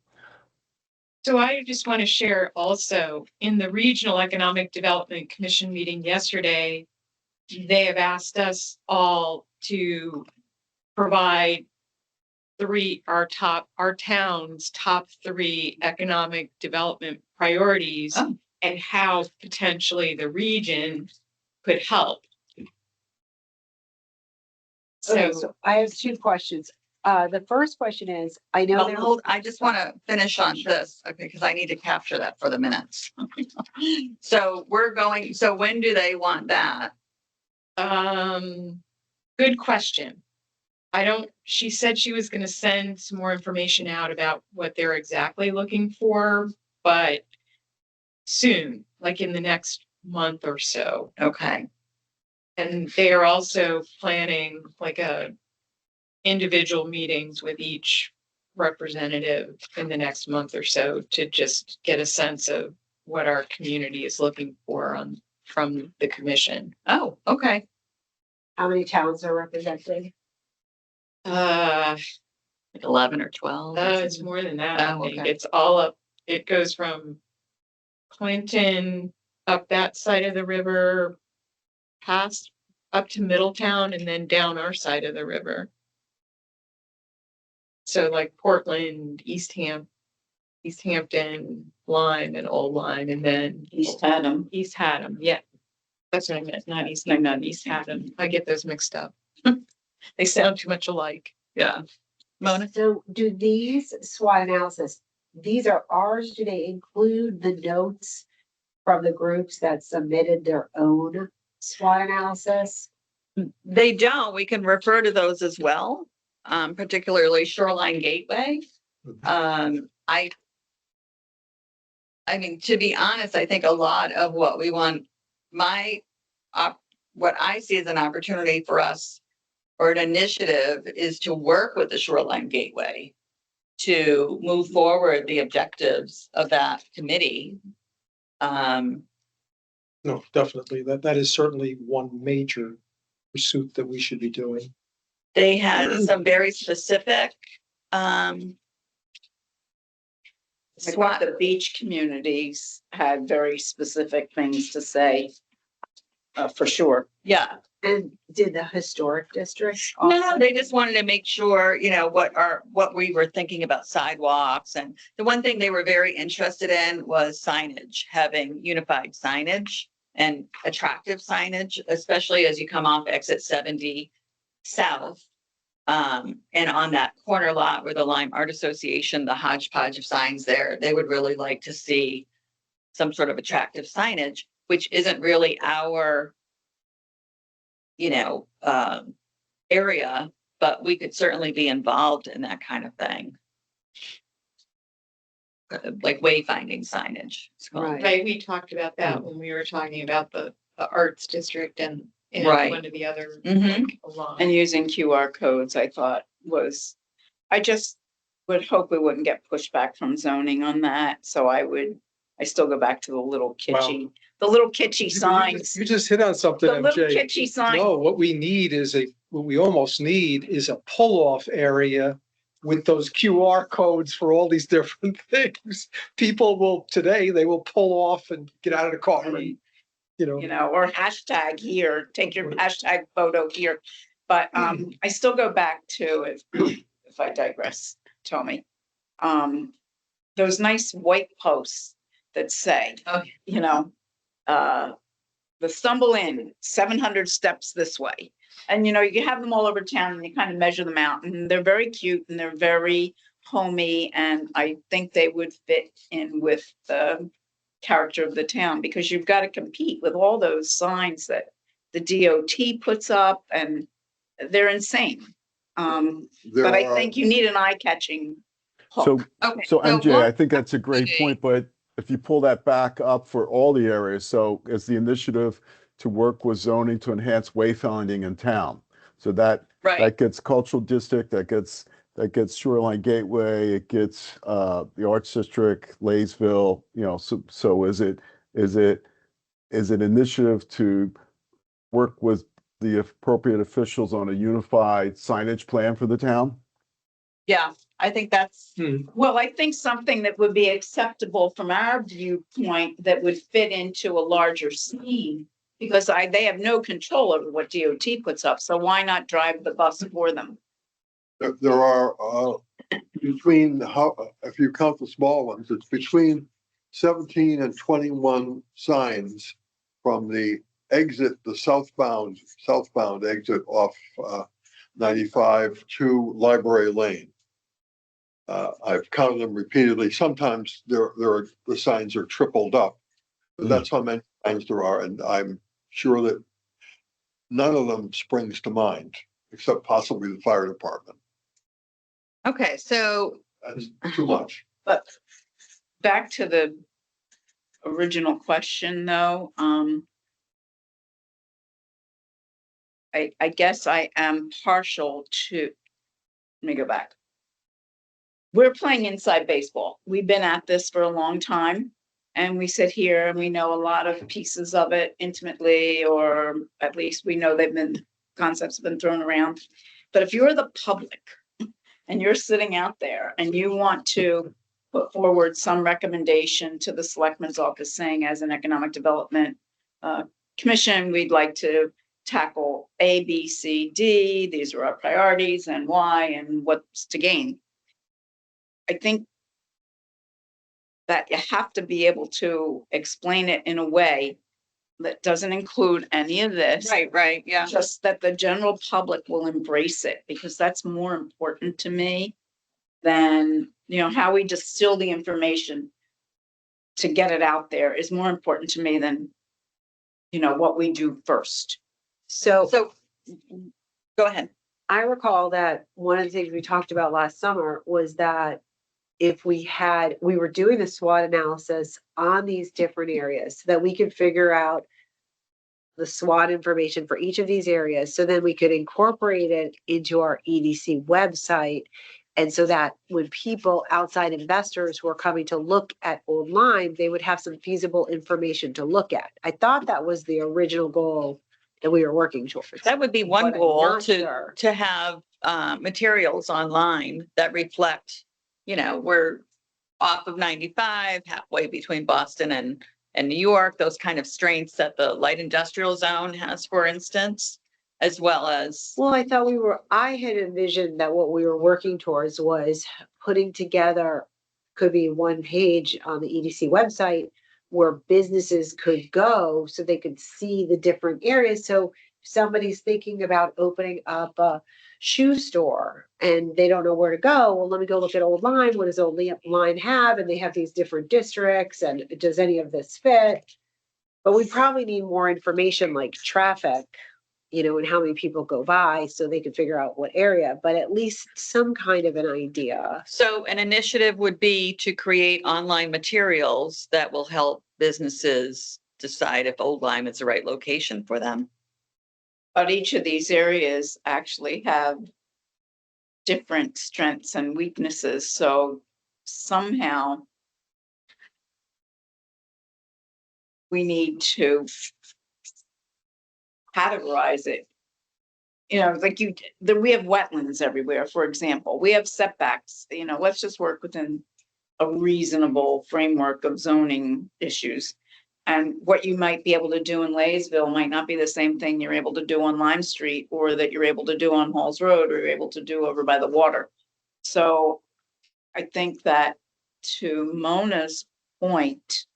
So I just want to share also in the Regional Economic Development Commission meeting yesterday, they have asked us all to provide our town's top 3 economic development priorities Oh. and how potentially the region could help. Okay, So so I have 2 questions. The first question is, I know Well, I just want to finish on this, okay, because I need to capture that for the minutes. So when do they want that? Good question. She said she was gonna send some more information out about what they're exactly looking for, but soon, like in the next month or so. Okay, And they are also planning like individual meetings with each representative in the next month or so to just get a sense of what our community is looking for from the commission. oh, okay. how many towns are represented? Like 11 or 12. or it's something. more than that. I Oh, think okay. it's all up. It goes from Clinton up that side of the river, past up to Middletown, and then down our side of the river. So like Portland, East Hampton, Lyme, and Old Lyme, and then East Haddam. East Haddam. Yeah, that's what I meant. Not East Hampton, East Haddam. I get those mixed up. They sound too much alike. Yeah. Mona? So do these SWOT analysis, these are ours, do they include the notes from the groups that submitted their own SWOT analysis? They don't. We can refer to those as well, particularly Shoreline Gateway. I mean, to be honest, I think a lot of what we want, what I see as an opportunity for us or an initiative is to work with the Shoreline Gateway to move forward the objectives of that committee. No, definitely. That is certainly one major pursuit that we should be doing. They had some very specific, I thought the beach communities had very specific things to say. For sure. yeah. And did the historic district? No, also- they just wanted to make sure, what we were thinking about sidewalks. And the one thing they were very interested in was signage, having unified signage and attractive signage, especially as you come off exit 70 south. And on that corner lot where the Lime Art Association, the hodgepodge of signs there, they would really like to see some sort of attractive signage, which isn't really our area, but we could certainly be involved in that kind of thing. Like wayfinding signage. it's called. Right. Right, we talked about that when we were talking about the arts district and Right. one of the other. Mhm. like, along. And using QR codes, I thought I just would hope we wouldn't get pushback from zoning on that. So I still go back to the little kitschy signs. You just hit on something, The little MJ. kitschy signs. No, what we almost need is a pull-off area with those QR codes for all these different things. People they will pull off and get out of the car and, Or hashtag here, take your hashtag photo here. But I still go back to, if I digress, tell me. Those nice white posts that say, Oh. the stumble in 700 steps this way. And you have them all over town and you kind of measure them out and they're very cute and they're very homey. And I think they would fit in with the character of the town because you've got to compete with all those signs that the DOT puts up and they're insane. There But I are- think you need an eye-catching So, hook. Okay. so MJ, what- I think that's a great point, but if you pull that back up for all the areas, so it's the initiative to work with zoning to enhance wayfinding in town. So that Right, gets cultural district, that gets Shoreline Gateway, it gets the Arts District, Laysville, so is it initiative to work with the appropriate officials on a unified signage plan for the town? yeah, I think that's, Well, I think something that would be acceptable from our viewpoint that would fit into a larger scheme. Because they have no control over what DOT puts up, so why not drive the bus for them? There are, if you count the small ones, it's between 17 and 21 signs from the southbound exit off 95 to Library Lane. I've counted them repeatedly. Sometimes the signs are tripled up. But that's how many signs there are, and I'm sure that none of them springs to mind, except possibly the fire department. okay, so, That's too much. But back to the original question, though, I guess I am partial to, let me go back. We're playing inside baseball. We've been at this for a long time. And we sit here and we know a lot of pieces of it intimately, or at least we know concepts have been thrown around. But if you're the public and you're sitting out there and you want to put forward some recommendation to the selectman's office saying, as an economic development commission, we'd like to tackle A, B, C, D. These are our priorities and why and what's to gain. I think that you have to be able to explain it in a way that doesn't include any of this. right, yeah. Just that the general public will embrace it, because that's more important to me than, how we distill the information to get it out there is more important to me than, what we do first. So So, go ahead. I recall that one of the things we talked about last summer was that if we were doing the SWOT analysis on these different areas so that we could figure out the SWOT information for each of these areas. So then we could incorporate it into our EDC website And so that when people, outside investors who are coming to look at Old Lyme, they would have some feasible information to look at. I thought that was the original goal that we were working towards. That would be one But I'm goal not to, sure. to have materials online that reflect, we're off of 95, halfway between Boston and New York, those kind of strengths that the light industrial zone has, for instance, as well as, Well, I had envisioned that what we were working towards was putting together, could be one page on the EDC website where businesses could go so they could see the different areas. So if somebody's thinking about opening up a shoe store and they don't know where to go, well, let me go look at Old Lyme. What does Old Lyme have? And they have these different districts, and does any of this fit? But we probably need more information like traffic, and how many people go by so they can figure out what area, but at least some kind of an idea. so an initiative would be to create online materials that will help businesses decide if Old Lyme is the right location for them. But each of these areas actually have different strengths and weaknesses, so somehow we need to categorize it. Like we have wetlands everywhere, for example. We have setbacks, let's just work within a reasonable framework of zoning issues. And what you might be able to do in Laysville might not be the same thing you're able to do on Lime Street, or that you're able to do on Halls Road, or you're able to do over by the water. So I think that, to Mona's point,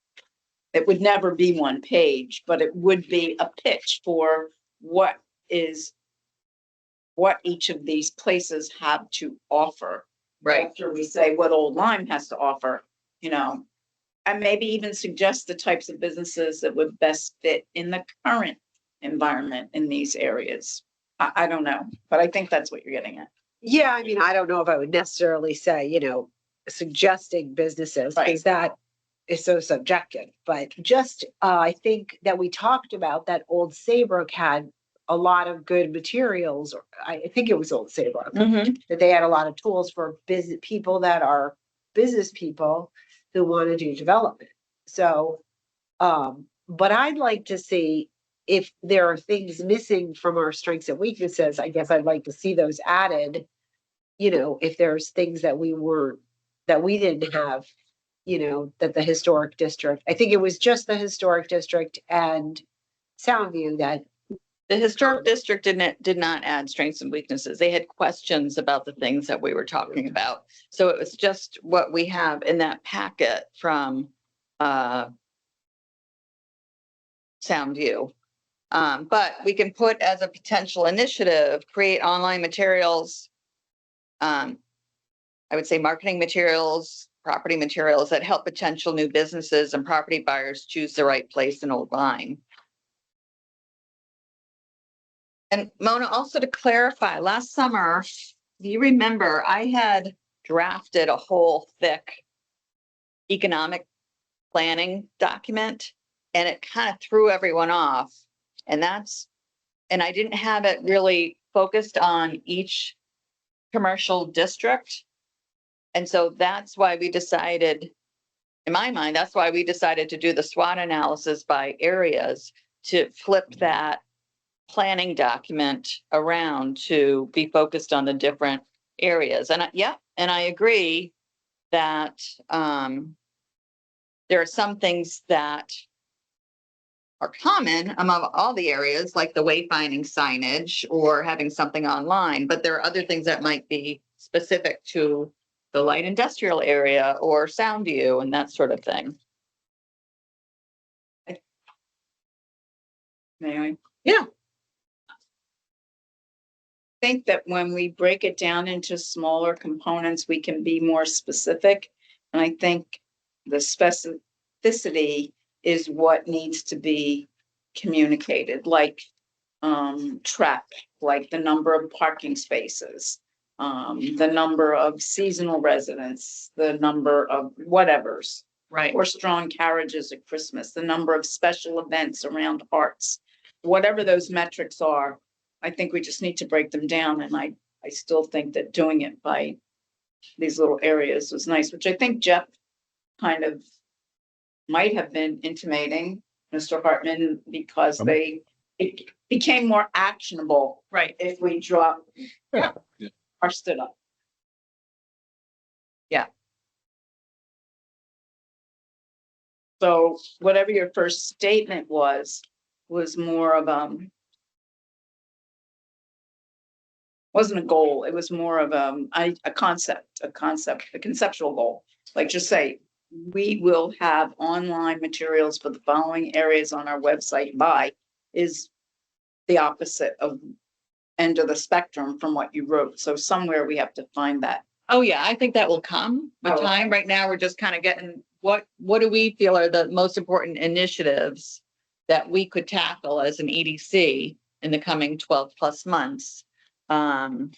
it would never be one page, but it would be a pitch for what each of these places have to offer. After we say what Old Lyme has to offer, and maybe even suggest the types of businesses that would best fit in the current environment in these areas. I don't know, but I think that's what you're getting at. Yeah, I mean, I don't know if I would necessarily say, suggesting businesses, because that is so subjective, but just, I think that we talked about that Old Saybrook had a lot of good materials, or I think it was Old Saybrook, that they had a lot of tools for business people that are business people who want to do development. So, but I'd like to see if there are things missing from our strengths and weaknesses. I guess I'd like to see those added. If there's things that we didn't have, that the historic district, I think it was just the historic district and Soundview that. The historic district did not add strengths and weaknesses. They had questions about the things that we were talking about. So it was just what we have in that packet from Soundview. But we can put as a potential initiative, create online materials. I would say marketing materials, property materials that help potential new businesses and property buyers choose the right place in Old Lyme. And Mona, also to clarify, last summer, do you remember I had drafted a whole thick economic planning document, and it kind of threw everyone off. And I didn't have it really focused on each commercial district. And so that's why we decided, in my mind, that's why we decided to do the SWOT analysis by areas, to flip that planning document around to be focused on the different areas. And I agree that there are some things that are common among all the areas, like the wayfinding signage or having something online, but there are other things that might be specific to the light industrial area or Soundview and that sort of thing. May I? Yeah. Think that when we break it down into smaller components, we can be more specific. And I think the specificity is what needs to be communicated, like traffic, like the number of parking spaces, the number of seasonal residents, the number of whatevers, Right. or strong carriages at Christmas, the number of special events around arts, whatever those metrics are. I think we just need to break them down, and I still think that doing it by these little areas was nice, which I think Jeff kind of might have been intimating, Mr. Hartman, because it became more actionable Right. if we drop Yeah. Yeah. or stood up. So whatever your first statement was more of, wasn't a goal, it was more of, a conceptual goal. Like just say, we will have online materials for the following areas on our website by is the opposite of end of the spectrum from what you wrote. So somewhere we have to find that. Oh, yeah, I think that will come with Oh, okay. time. Right now, we're just kind of getting, what do we feel are the most important initiatives that we could tackle as an EDC in the coming 12 plus months? And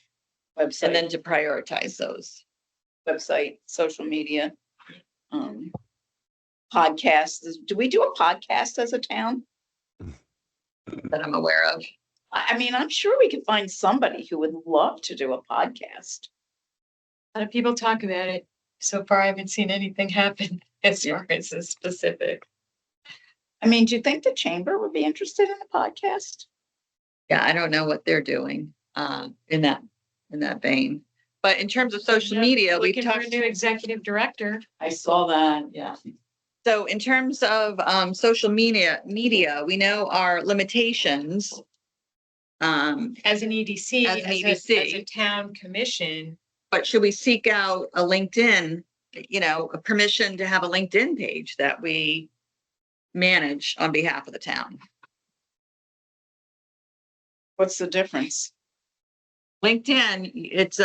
Website, then to prioritize those. social media, podcasts. Do we do a podcast as a town? That I'm aware of. I mean, I'm sure we could find somebody who would love to do a podcast. A lot of people talk about it. So far, I haven't seen anything happen as far as a specific. I mean, do you think the chamber would be interested in a podcast? Yeah, I don't know what they're doing in that vein. But in terms of social media, we've Looking for a talked. new executive director. I saw that, yeah. So in terms of social media, we know our limitations. As an EDC, As an as EDC. a town commission. But should we seek out a LinkedIn, a permission to have a LinkedIn page that we manage on behalf of the town? What's the difference? LinkedIn, it's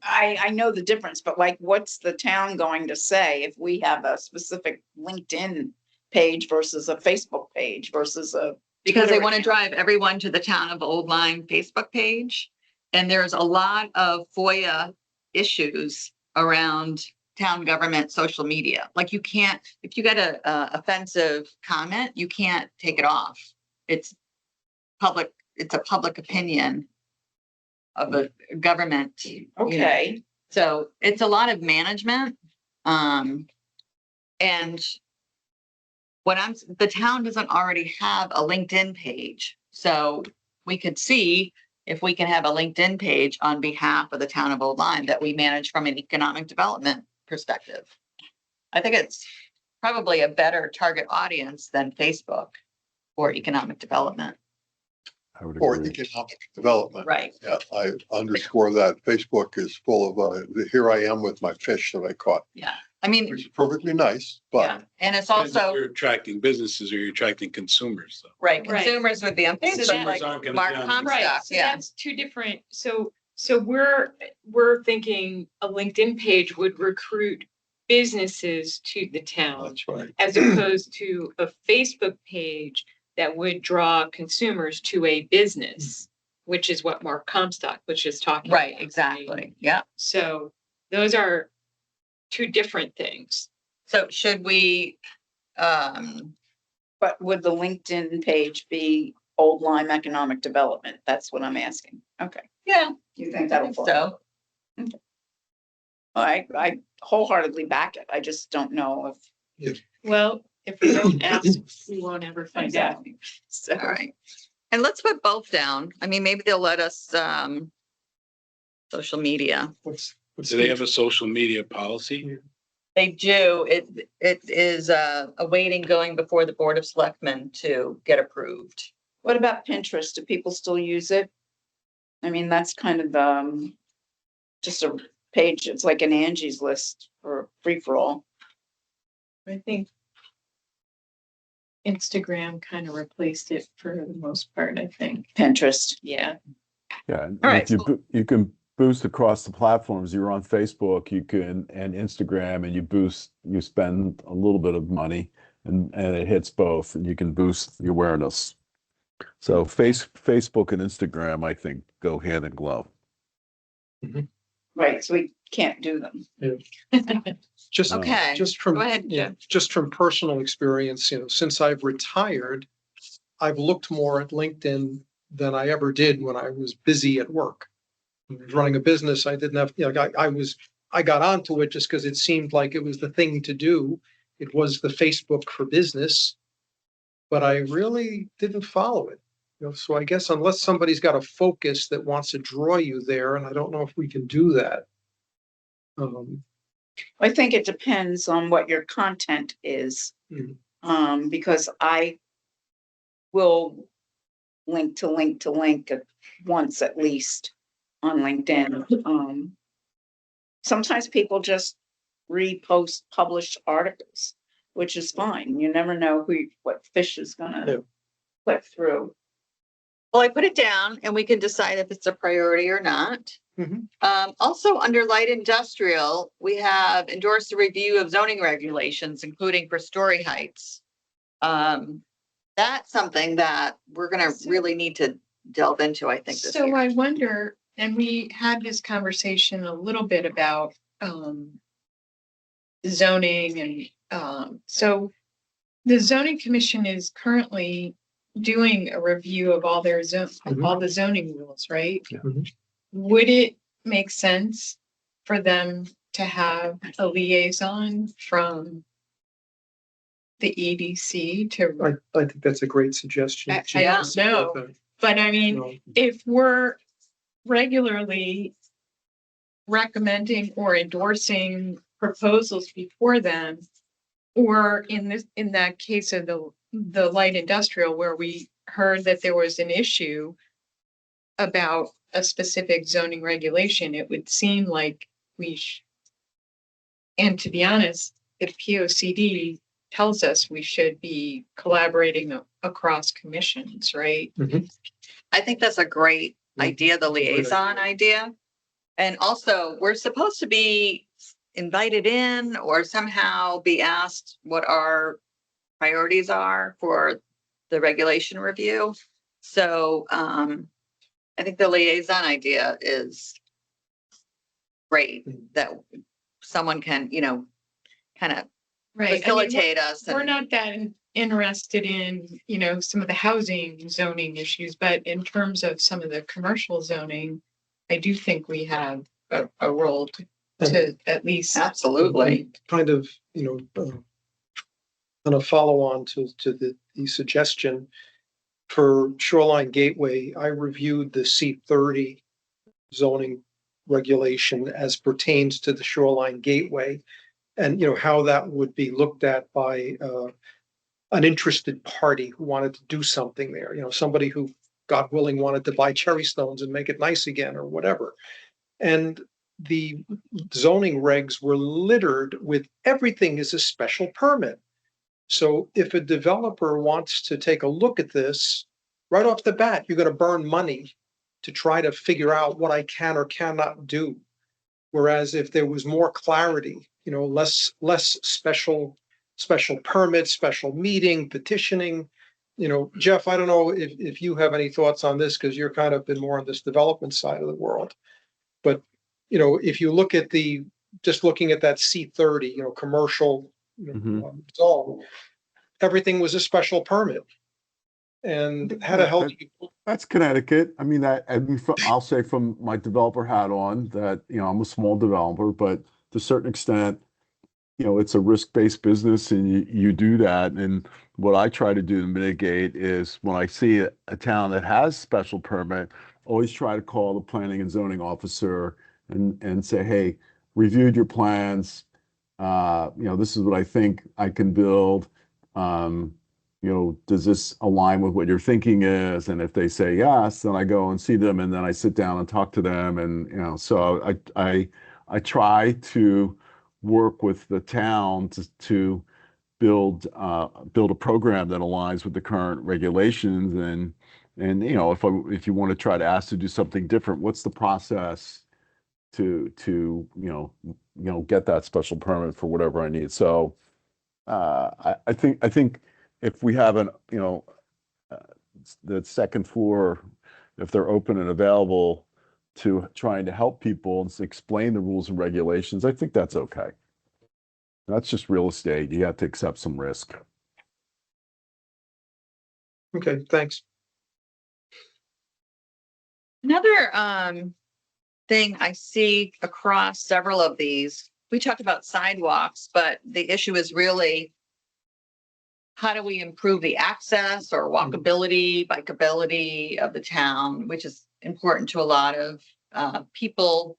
I know the difference, but like, what's the town going to say if we have a specific LinkedIn page versus a Facebook page versus a because they Twitter want to account? drive everyone to the Town of Old Lyme Facebook page. And there's a lot of FOIA issues around town government social media. Like you can't, if you get a offensive comment, you can't take it off. It's a public opinion of a government. Okay, So it's a lot of management. And the town doesn't already have a LinkedIn page. So we could see if we can have a LinkedIn page on behalf of the town of Old Lyme that we manage from an economic development perspective. I think it's probably a better target audience than Facebook or economic development. I would Or agree. economic development. Right. Yeah, I underscore that. Facebook is full of, here I am with my fish that I caught, Yeah. I mean, which is perfectly nice, yeah. but And it's Depends if also, You're attracting businesses or you're attracting consumers, though. right, Right. consumers would be on Facebook, Consumers like aren't gonna Mark be on Comstock, Right, so yeah. that's two different, so we're thinking a LinkedIn page would recruit businesses to the town that's right. as opposed to a Facebook page that would draw consumers to a business, which is what Mark Comstock was just talking about. Right, exactly. Yeah. So those are two different things. So should we, but would the LinkedIn page be Old Lyme Economic Development? That's what I'm asking. Okay, yeah, you think I that'll think fly? so. I wholeheartedly back it. I just don't know if. Well, if we don't ask, we won't ever find out. So, All right. And let's put both down. I mean, maybe they'll let us, social media. What's Do they have a social media policy? They do. It is awaiting going before the Board of Selectmen to get approved. What about Pinterest? Do people still use it? I mean, that's kind of, just a page. It's like an Angie's List or free for all. I think Instagram kind of replaced it for the most part, I think. Pinterest. Yeah. Yeah, and All right, if you can boost across the platforms. You're on Facebook, you can, and Instagram, and you spend a little bit of money and it hits both, and you can boost the awareness. So Facebook and Instagram, I think, go hand in glove. Right, so we can't do them. Just, Okay, just from, go ahead, yeah, Jim. just from personal experience, since I've retired, I've looked more at LinkedIn than I ever did when I was busy at work. Running a business, I didn't have, I was I got onto it just because it seemed like it was the thing to do. It was the Facebook for business. But I really didn't follow it. So I guess unless somebody's got a focus that wants to draw you there, and I don't know if we can do that. I think it depends on what your content is. Mhm. Because I will link to link once at least on LinkedIn. Sometimes people just repost published articles, which is fine. You never know what fish is Yeah. gonna click through. Well, I put it down and we can decide if it's a priority or not. Mhm. Also, under light industrial, we have endorsed a review of zoning regulations, including for story heights. That's something that we're gonna really need to delve into, I think, this So year. I wonder, and we had this conversation a little bit about zoning and so the zoning commission is currently doing a review of all their all the zoning rules, right? Mhm. Would it make sense for them to have a liaison from the EDC to, I think that's a great suggestion. I Jean, don't know. support but I that. mean, No. if we're regularly recommending or endorsing proposals before them, or in that case of the light industrial where we heard that there was an issue about a specific zoning regulation, it would seem like and to be honest, if POCD tells us we should be collaborating across commissions, right? I think that's a great Mhm. idea, the Great idea. liaison idea. And also, we're supposed to be invited in or somehow be asked what our priorities are for the regulation review. So I think the liaison idea is great, that someone can, kind of Right. I mean, facilitate us. we're and- not that interested in, some of the housing zoning issues, but in terms of some of the commercial zoning, I do think we have a role to at least. Absolutely. Kind of, kind of follow on to the suggestion for Shoreline Gateway. I reviewed the C30 zoning regulation as pertains to the Shoreline Gateway, and how that would be looked at by an interested party who wanted to do something there. Somebody who, God willing, wanted to buy cherry stones and make it nice again or whatever. And the zoning regs were littered with everything is a special permit. So if a developer wants to take a look at this, right off the bat, you're going to burn money to try to figure out what I can or cannot do. Whereas if there was more clarity, less special permits, special meeting, petitioning, Jeff, I don't know if you have any thoughts on this, because you're kind of been more on this development side of the world. But, if you look at just looking at that C30, commercial zone, everything was a special permit. And how the hell do you? That's Connecticut. I mean, I'll say from my developer hat on that, I'm a small developer, but to a certain extent, it's a risk-based business and you do that. And what I try to do to mitigate is when I see a town that has special permit, always try to call the planning and zoning officer and say, hey, reviewed your plans. This is what I think I can build. Does this align with what your thinking is? And if they say yes, then I go and see them and then I sit down and talk to them. And, so I try to work with the town to build a program that aligns with the current regulations. And if you want to try to ask to do something different, what's the process to get that special permit for whatever I need? So I think if we have the second floor, if they're open and available to trying to help people and explain the rules and regulations, I think that's okay. That's just real estate. You have to accept some risk. Okay, thanks. Another thing I see across several of these, we talked about sidewalks, but the issue is really how do we improve the access or walkability, bikeability of the town, which is important to a lot of people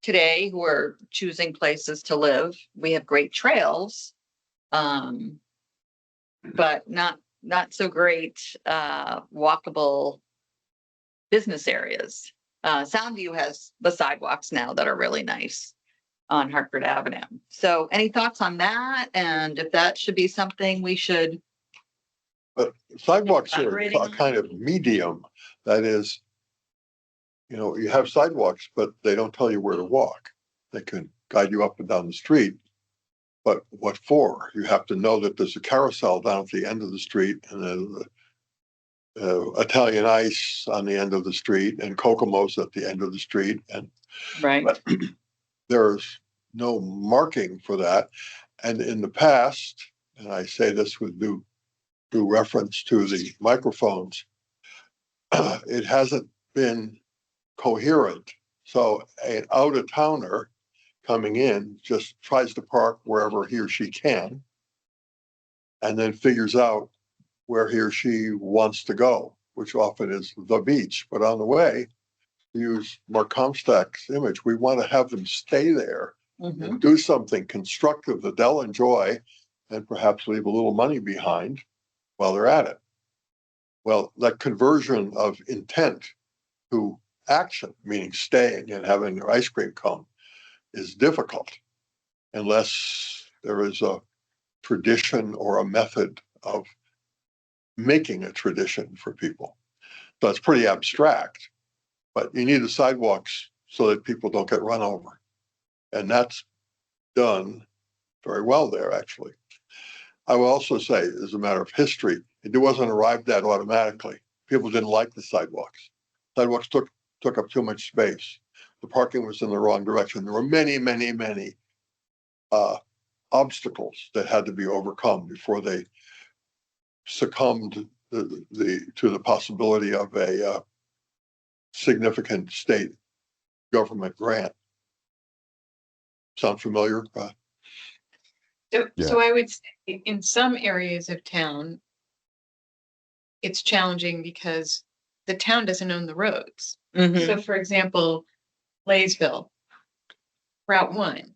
today who are choosing places to live. We have great trails, but not so great walkable business areas. Soundview has the sidewalks now that are really nice on Hartford Avenue. So any thoughts on that? And if that should be something we should, But sidewalks are Elaborating a on kind of medium. That is, you have sidewalks, but they don't tell you where to walk. They can guide you up and down the street. But what for? You have to know that there's a carousel down at the end of the street and then Italian ice on the end of the street and Kokomo's at the end of the street. And right? but there's no marking for that. And in the past, and I say this with due reference to the microphones, it hasn't been coherent. So an out-of-towner coming in just tries to park wherever he or she can and then figures out where he or she wants to go, which often is the beach. But on the way, to use Mark Comstock's image, we want to have them stay there Mhm. and do something constructive that they'll enjoy and perhaps leave a little money behind while they're at it. Well, that conversion of intent to action, meaning staying and having their ice cream cone, is difficult unless there is a tradition or a method of making a tradition for people. So it's pretty abstract, but you need the sidewalks so that people don't get run over. And that's done very well there, actually. I will also say, as a matter of history, it wasn't arrived at automatically. People didn't like the sidewalks. Sidewalks took up too much space. The parking was in the wrong direction. There were many, many, many obstacles that had to be overcome before they succumbed to the possibility of a significant state government grant. Sound familiar? So I would say in some areas of town, it's challenging because the town doesn't own the roads. Mhm. So for example, Laysville, Route 1.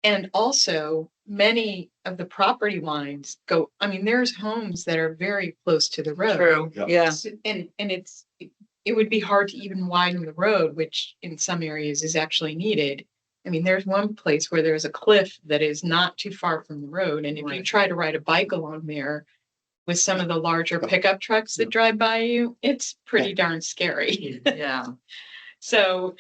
And also many of the property lines go, I mean, there's homes that are very close to the road. True, Yeah. yeah. And it would be hard to even widen the road, which in some areas is actually needed. I mean, there's one place where there's a cliff that is not too far from the road. And if you Right. try to ride a bike along there with some of the larger pickup trucks that drive by you, it's pretty darn scary. Yeah. So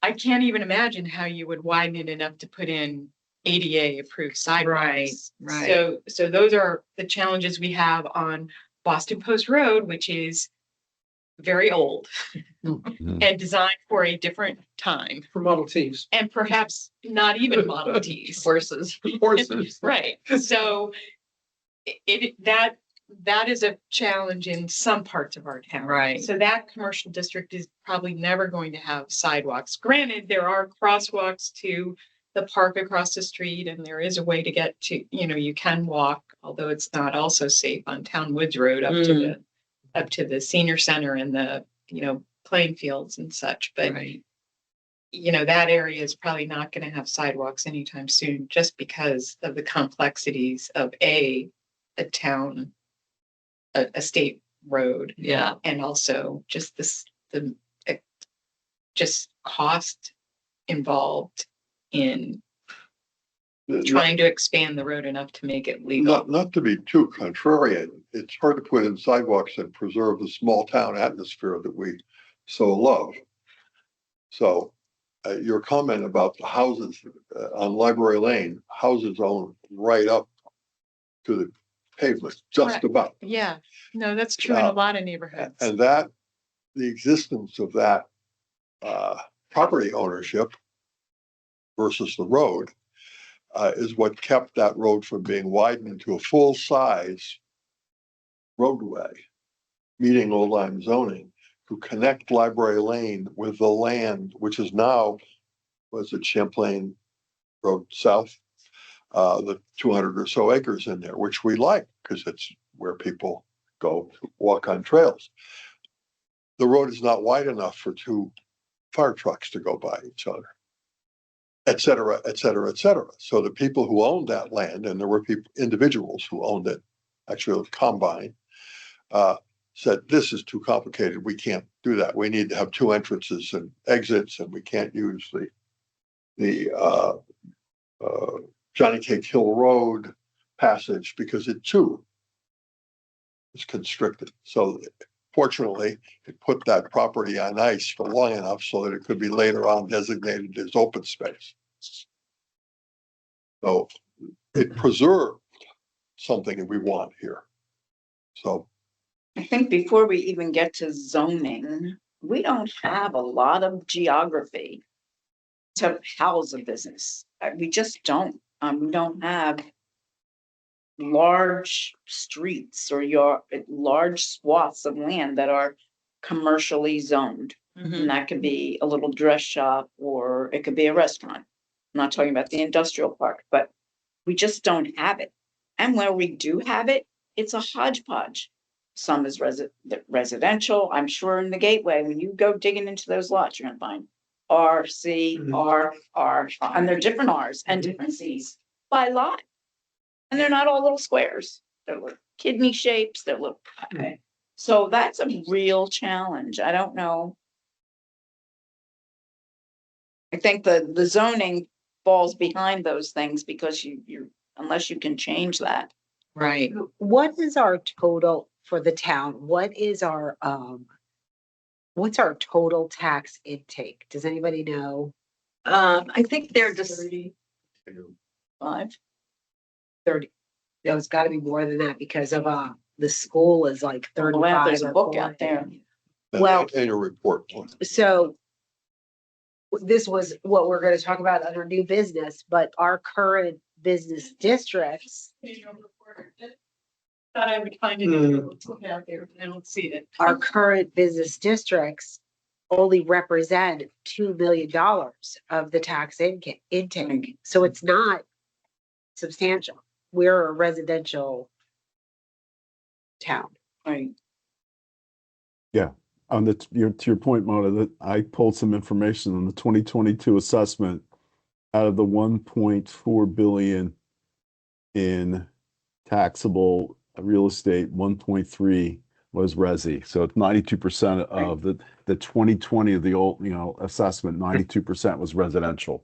I can't even imagine how you would widen it enough to put in ADA approved sidewalks. right. So those are the challenges we have on Boston Post Road, which is very old Mhm. and designed for a different time For Model Ts. and perhaps not even Model Ts. Horses. Horses. Right. So that is a challenge in some parts of our town. Right. So that commercial district is probably never going to have sidewalks. Granted, there are crosswalks to the park across the street, and there is a way to get to, you can walk, although it's not also safe on Town Woods Road up to the senior center and the, playing fields and such. But Right. That area is probably not going to have sidewalks anytime soon, just because of the complexities of a town, a state road, Yeah. and also just just cost involved in trying to expand the road enough to make it legal. Not to be too contrarian, it's hard to put in sidewalks and preserve the small town atmosphere that we so love. So your comment about the houses on Library Lane, houses owned right up to the pavement, just Correct. about. Yeah, no, that's true in a lot of neighborhoods. And that, the existence of that property ownership versus the road is what kept that road from being widened to a full-size roadway, meeting Old Lyme zoning. to connect Library Lane with the land, which is now, was it Champlain Road South? The 200 or so acres in there, which we like, because it's where people go to walk on trails. The road is not wide enough for two fire trucks to go by each other, et cetera, et cetera, et cetera. So the people who owned that land, and there were people, individuals who owned it, actually a combine, said, this is too complicated. We can't do that. We need to have two entrances and exits, and we can't use the Johnny Cake Hill Road passage because it too is constricted. So fortunately, it put that property on ice for long enough so that it could be later on designated as open space. So it preserved something that we want here. So I think before we even get to zoning, we don't have a lot of geography to house a business. We just don't. We don't have large streets or your large swaths of land that are commercially zoned. And that could be a little dress shop or it could be a restaurant. I'm not talking about the industrial park, but we just don't have it. And where we do have it, it's a hodgepodge. Some is residential. I'm sure in the Gateway, when you go digging into those lots, you're gonna find RC, R, and they're different Rs and different Cs by lot. And they're not all little squares. They're little kidney shapes, they're little. So that's a real challenge. I don't know. I think the zoning falls behind those things because you're, unless you can change that. Right. What is our total for the town? What is our, what's our total tax intake? Does anybody know? I think they're just, 5. 30. No, it's gotta be more than that because of, the school is like Well, 35 there's a or book 40. out there. Well- annual report. So this was what we're gonna talk about under new business, but our current business districts, Thought I would find it out there, but I don't see it. our current business districts only represent $2 million of the tax intake. So it's not substantial. We're a residential town. Right. To your point, Mona, that I pulled some information on the 2022 assessment. Out of the 1.4 billion in taxable real estate, 1.3 was resi. So it's 92% of the 2020 of the old, assessment, 92% was residential.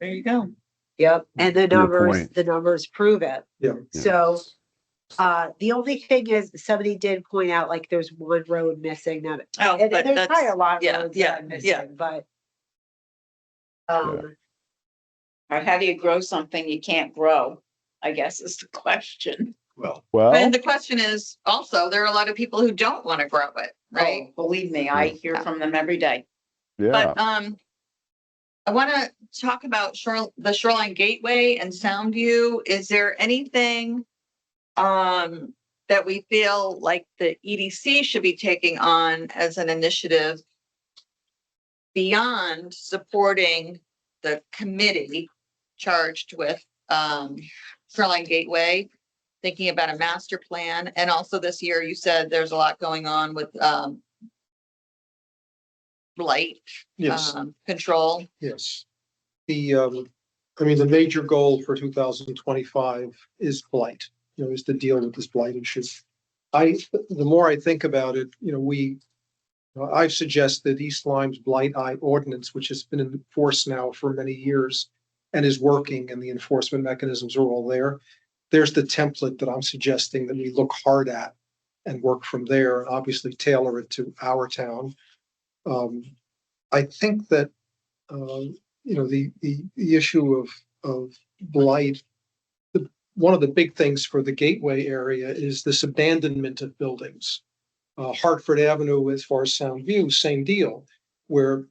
there you go. Yep. And the Your numbers, point. the numbers prove it. Yeah. So, the only thing is somebody did point out like there's one road missing that, Oh, and but there's probably a that's, lot of yeah, roads yeah, that are yeah. missing, but. Or how do you grow something you can't grow? I guess is the question. Well, Well, And the question is also, there are a lot of people who don't want to grow it, right? Oh, believe me, I hear from them every day. yeah, But, I want to talk about the Shoreline Gateway and Soundview. Is there anything that we feel like the EDC should be taking on as an initiative beyond supporting the committee charged with Shoreline Gateway, thinking about a master plan? And also this year, you said there's a lot going on with blight Yes, control. yes. The major goal for 2025 is blight, is to deal with this blight issue. The more I think about it, I've suggested East Lyme's Blight Eye Ordinance, which has been in force now for many years and is working, and the enforcement mechanisms are all there. There's the template that I'm suggesting that we look hard at and work from there, and obviously tailor it to our town. I think that, the issue of blight, one of the big things for the Gateway area is this abandonment of buildings. Hartford Avenue, as far as Soundview, same deal, where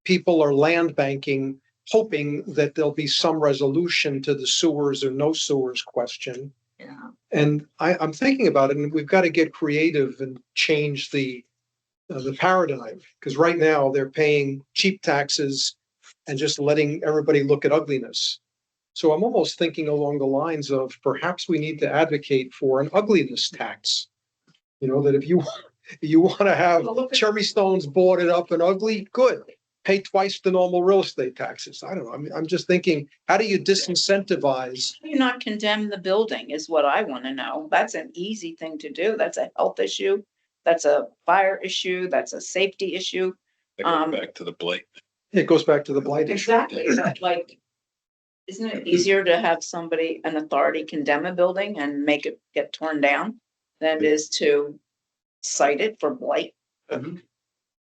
people are land banking, hoping that there'll be some resolution to the sewers or no sewers question. Yeah. And I'm thinking about it, and we've got to get creative and change the the paradigm, because right now they're paying cheap taxes and just letting everybody look at ugliness. So I'm almost thinking along the lines of perhaps we need to advocate for an ugliness tax. You know, that if you want to have Well, look at- cherry stones boarded up and ugly, good. Pay twice the normal real estate taxes. I don't know. I'm just thinking, how do you disincentivize? How do you not condemn the building is what I want to know. That's an easy thing to do. That's a health issue. That's a fire issue. That's a safety issue. That goes Um, back to the blight. It goes back to the blight issue. Exactly. Is that like, isn't it easier to have somebody, an authority condemn a building and make it get torn down than it is to cite it for blight?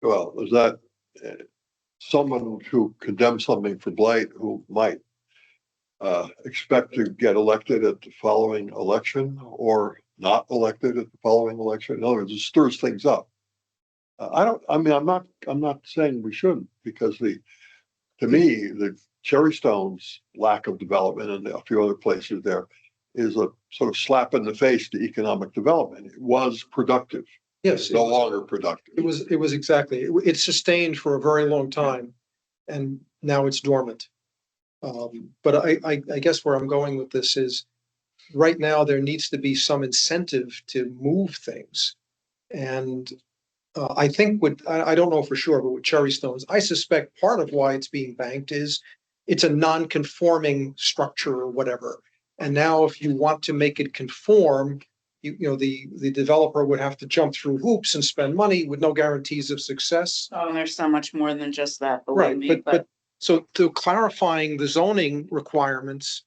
Well, is that someone who condemns something for blight who might expect to get elected at the following election or not elected at the following election? In other words, it stirs things up. I'm not saying we shouldn't, because to me, the Cherry Stone's lack of development and a few other places there is a sort of slap in the face to economic development. It was productive. Yes. It's no longer productive. It was exactly, it sustained for a very long time and now it's dormant. But I guess where I'm going with this is right now there needs to be some incentive to move things. And I think I don't know for sure, but with Cherry Stones, I suspect part of why it's being banked is it's a non-conforming structure or whatever. And now if you want to make it conform, the developer would have to jump through hoops and spend money with no guarantees of success. Oh, and there's so much more than just that, believe Right, me, but so to clarifying the zoning requirements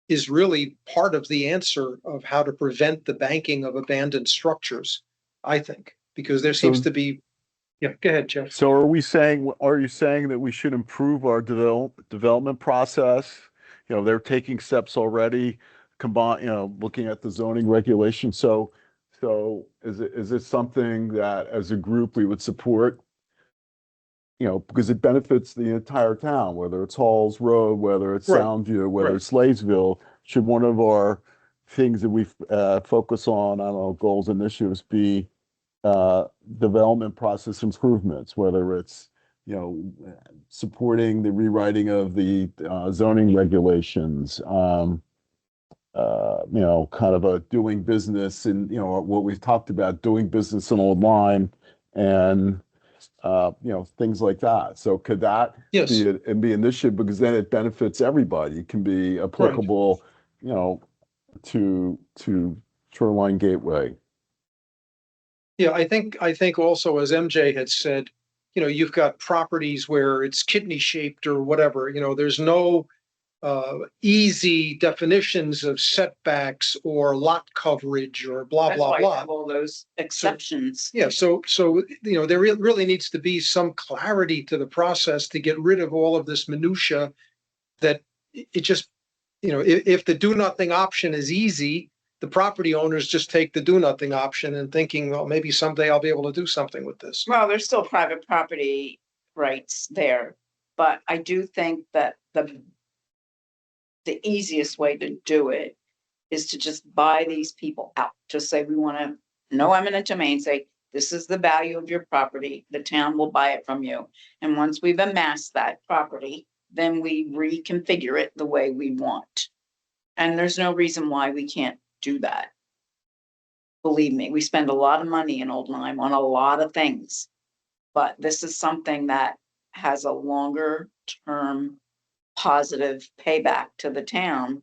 is really part of the answer of how to prevent the banking of abandoned structures, I think, because there seems So- to be, yeah, go ahead, Jeff. So are you saying that we should improve our development process? You know, they're taking steps already, looking at the zoning regulations. So is it something that as a group we would support? You know, because it benefits the entire town, whether it's Halls Road, whether it's Right, Soundview, whether right. it's Slaysville. Should one of our things that we focus on, I don't know, goals, initiatives be development process improvements, whether it's, supporting the rewriting of the zoning regulations, kind of a doing business and, what we've talked about, doing business in Old Lyme and, things like that. So could that Yes, be an initiative, because then it benefits everybody. It can be applicable, to Shoreline Gateway. yeah, I think also, as MJ had said, you've got properties where it's kidney shaped or whatever, there's no easy definitions of setbacks or lot coverage or blah, that's blah, why you blah. have all those exceptions. Yeah, so there really needs to be some clarity to the process to get rid of all of this minutia that it just, if the do nothing option is easy, the property owners just take the do nothing option and thinking, well, maybe someday I'll be able to do something with this. Well, there's still private property rights there, but I do think that the easiest way to do it is to just buy these people out. Just say, we want to, no eminent domain, say, this is the value of your property. The town will buy it from you. And once we've amassed that property, then we reconfigure it the way we want. And there's no reason why we can't do that. Believe me, we spend a lot of money in Old Lyme on a lot of things. But this is something that has a longer term positive payback to the town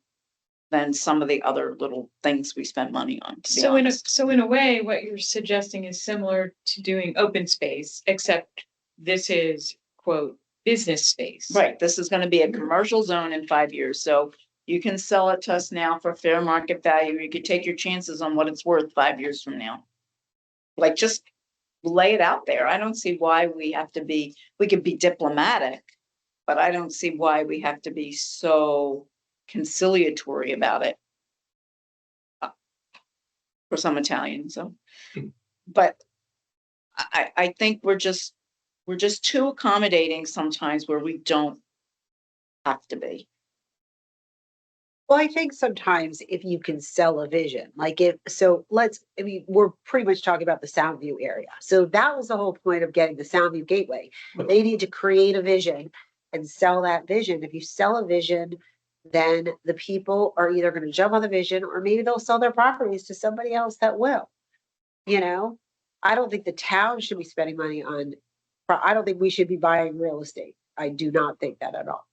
than some of the other little things we spend money on, to be honest. So in a way, what you're suggesting is similar to doing open space, except this is quote, business space. Right, this is gonna be a commercial zone in 5 years, so you can sell it to us now for fair market value. You could take your chances on what it's worth 5 years from now. Like, just lay it out there. I don't see why we could be diplomatic, but I don't see why we have to be so conciliatory about it. For some Italians, so. But I think we're just too accommodating sometimes where we don't have to be. Well, I think sometimes if you can sell a vision, like I mean, we're pretty much talking about the Soundview area. So that was the whole point of getting the Soundview Gateway. They need to create a vision and sell that vision. If you sell a vision, then the people are either going to jump on the vision or maybe they'll sell their properties to somebody else that will. You know, I don't think the town should be spending money on, I don't think we should be buying real estate. I do not think that at all.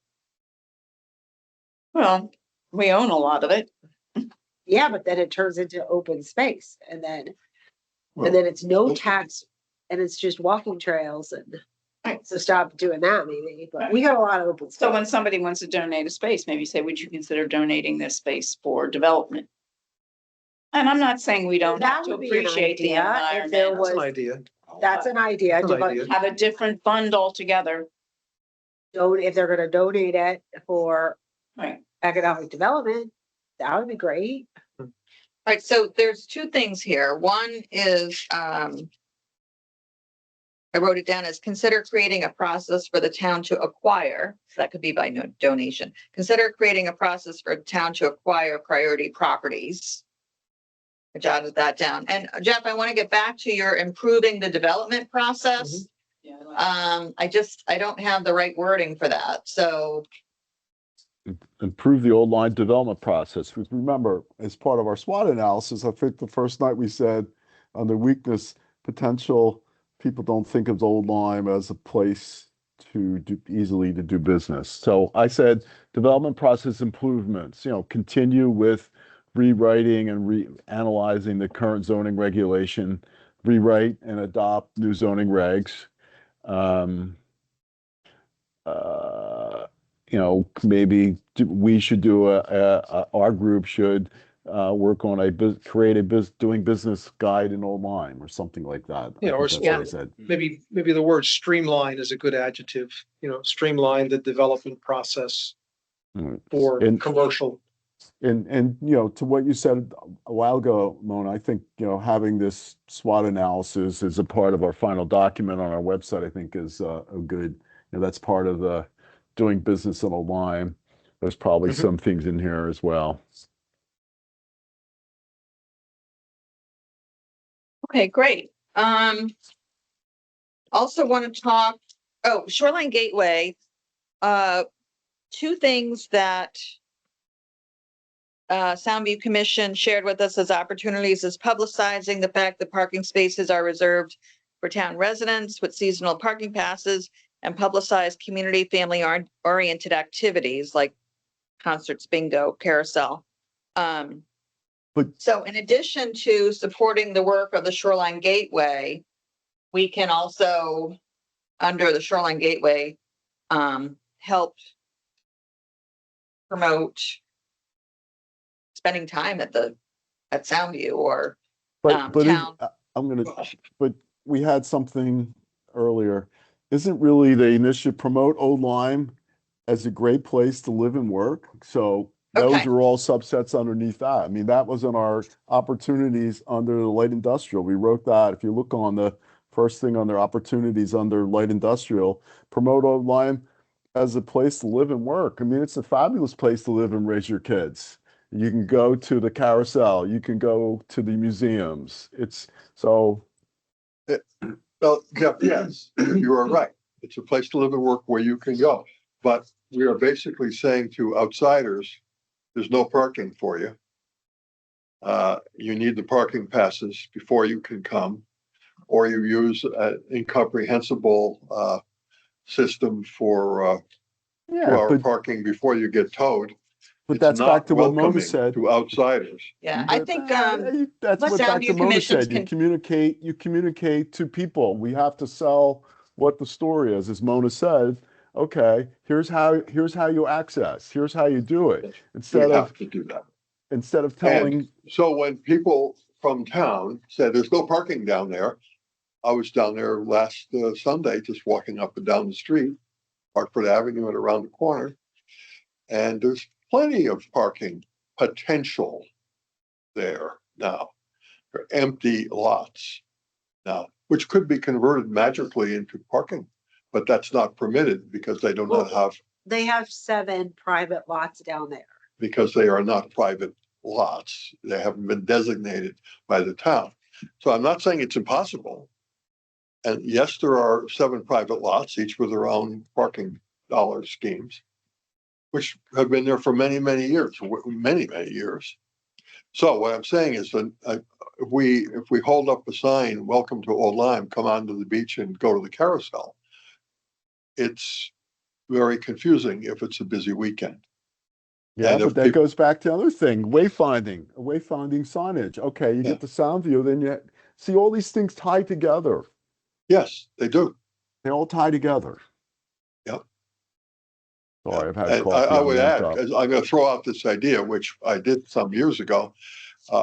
Well, we own a lot of it. Yeah, but then it turns into open space and then Well, and then it's no tax and it's just walking trails and Right. so stop doing that maybe, but we got a lot of open So when space. somebody wants to donate a space, maybe say, would you consider donating this space for development? And I'm not saying we don't That have to would be an appreciate the idea if there environment, That's an was- idea. That's an idea. That's an but idea. have a different fund altogether. if they're gonna donate it for Right. economic development, that would be great. All right, so there's two things here. One is, I wrote it down as consider creating a process for the town to acquire, so that could be by donation. Consider creating a process for a town to acquire priority properties. I jotted that down. And Jeff, I want to get back to your improving the development process. Yeah. I don't have the right wording for that, so. Improve the old line development process. Because remember, as part of our SWOT analysis, I think the first night we said under weakness, potential, people don't think of Old Lyme as a place to easily to do business. So I said development process improvements, continue with rewriting and reanalyzing the current zoning regulation, rewrite and adopt new zoning regs. Maybe we should do our group should work on create a doing business guide in Old Lyme or something like that. I Yeah, or think that's what I said. Maybe the word streamline is a good adjective, streamline the development process Mm. for And- commercial. And to what you said a while ago, Mona, I think, having this SWOT analysis as a part of our final document on our website, I think is a good, that's part of the doing business in Old Lyme. There's probably Mhm. some things in here as well. Okay, great. Also want to talk, Shoreline Gateway. Two things that Soundview Commission shared with us as opportunities is publicizing the fact that parking spaces are reserved for town residents with seasonal parking passes and publicize community family oriented activities like concerts, bingo, carousel. So in addition to supporting the work of the Shoreline Gateway, we can also, under the Shoreline Gateway, help promote spending time at Soundview or But town. but we had something earlier. Isn't really the initiative promote Old Lyme as a great place to live and work? So those Okay. are all subsets underneath that. I mean, that was in our opportunities under the light industrial. We wrote that. If you look on the first thing under opportunities under light industrial, promote Old Lyme as a place to live and work. I mean, it's a fabulous place to live and raise your kids. You can go to the carousel, you can go to the museums. It's so. Well, Jeff, yes, you are right. It's a place to live and work where you can go. But we are basically saying to outsiders, there's no parking for you. You need the parking passes before you can come, or you use an incomprehensible system for Yeah, two-hour but parking before you get towed. But It's that's not back to what Mona welcoming said. To outsiders. Yeah, I But, think, that's let what back to Soundview Mona commissions said. You can- communicate to people. We have to sell what the story is. As Mona said, okay, here's how you access. Here's how you do it. We Instead have of to do that. telling, So when people from town said, there's no parking down there, I was down there last Sunday, just walking up and down the street, Hartford Avenue and around the corner. And there's plenty of parking potential there now. There are empty lots now, which could be converted magically into parking, but that's not permitted because they do not have. They have 7 private lots down there. because they are not private lots. They haven't been designated by the town. So I'm not saying it's impossible. And yes, there are 7 private lots, each with their own parking dollar schemes, which have been there for many, many years, many, many years. So what I'm saying is that if we hold up a sign, welcome to Old Lyme, come onto the beach and go to the carousel, it's very confusing if it's a busy weekend. Yeah, And if but that people- goes back to the other thing, wayfinding signage. Okay, you Yeah. get the sound view, then you see all these things tied together. Yes, they do. They all tie together. Yep. Sorry, I've had And coffee. I I'm would amped add, up. I'm going to throw out this idea, which I did some years ago.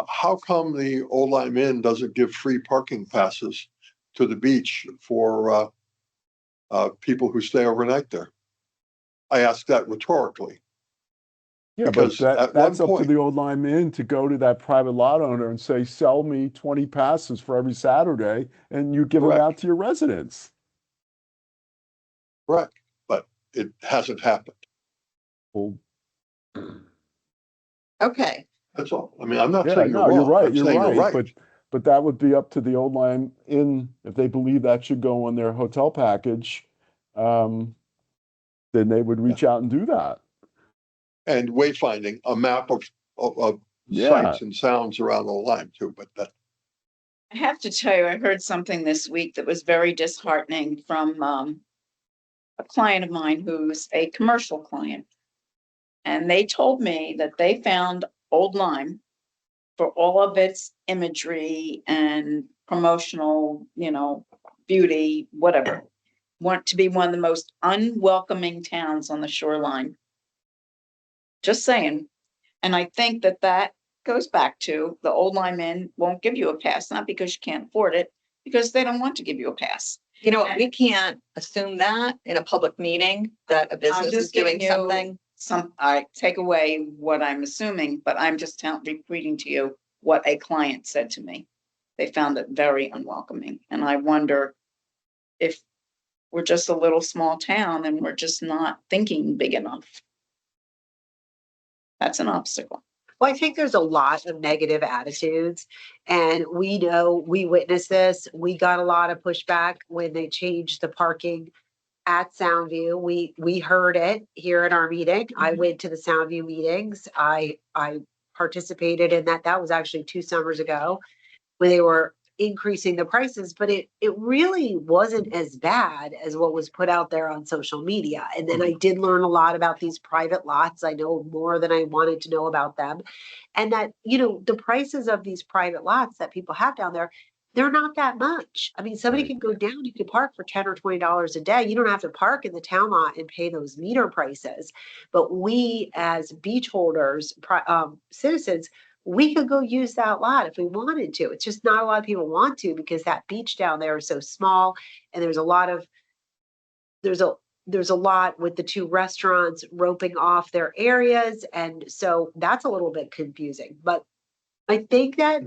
How come the Old Lyme Inn doesn't give free parking passes to the beach for people who stay overnight there? I ask that rhetorically. Yeah, but because at that's one up to point- the Old Lyme Inn to go to that private lot owner and say, sell me 20 passes for every Saturday, and you give them Correct. out to your residents. Correct, but it hasn't happened. Well, Okay, That's all. I mean, I'm not yeah, saying no, you're you're wrong. right, I'm you're saying right, but that would be up to the Old Lyme Inn if they believe that should go on their hotel package. Then they would reach out and do that. And wayfinding, a map of Yeah. sights and sounds around Old Lyme too, but that, I have to tell you, I heard something this week that was very disheartening from a client of mine who's a commercial client. And they told me that they found Old Lyme for all of its imagery and promotional, beauty, whatever, want to be one of the most unwelcoming towns on the shoreline. Just saying. And I think that goes back to the Old Lyme Inn won't give you a pass, not because you can't afford it, because they don't want to give you a pass. you know, what, we can't assume that in a public meeting that a business is just giving doing you something. I take away what I'm assuming, but I'm just repeating to you what a client said to me. They found it very unwelcoming, and I wonder if we're just a little small town and we're just not thinking big enough. That's an obstacle. Well, I think there's a lot of negative attitudes, and we know, we witnessed this. We got a lot of pushback when they changed the parking at Soundview. We heard it here at our meeting. I went to the Soundview meetings. I participated in that. That was actually 2 summers ago when they were increasing the prices, but it really wasn't as bad as what was put out there on social media. And then I did learn a lot about these private lots. I know more than I wanted to know about them. And that, the prices of these private lots that people have down there, they're not that much. I mean, somebody Right. can go down, you can park for $10 or $20 a day. You don't have to park in the town lot and pay those meter prices. But we as beach holders, citizens, we could go use that lot if we wanted to. It's just not a lot of people want to because that beach down there is so small, and there's a lot with the 2 restaurants roping off their areas, and so that's a little bit confusing. But I think that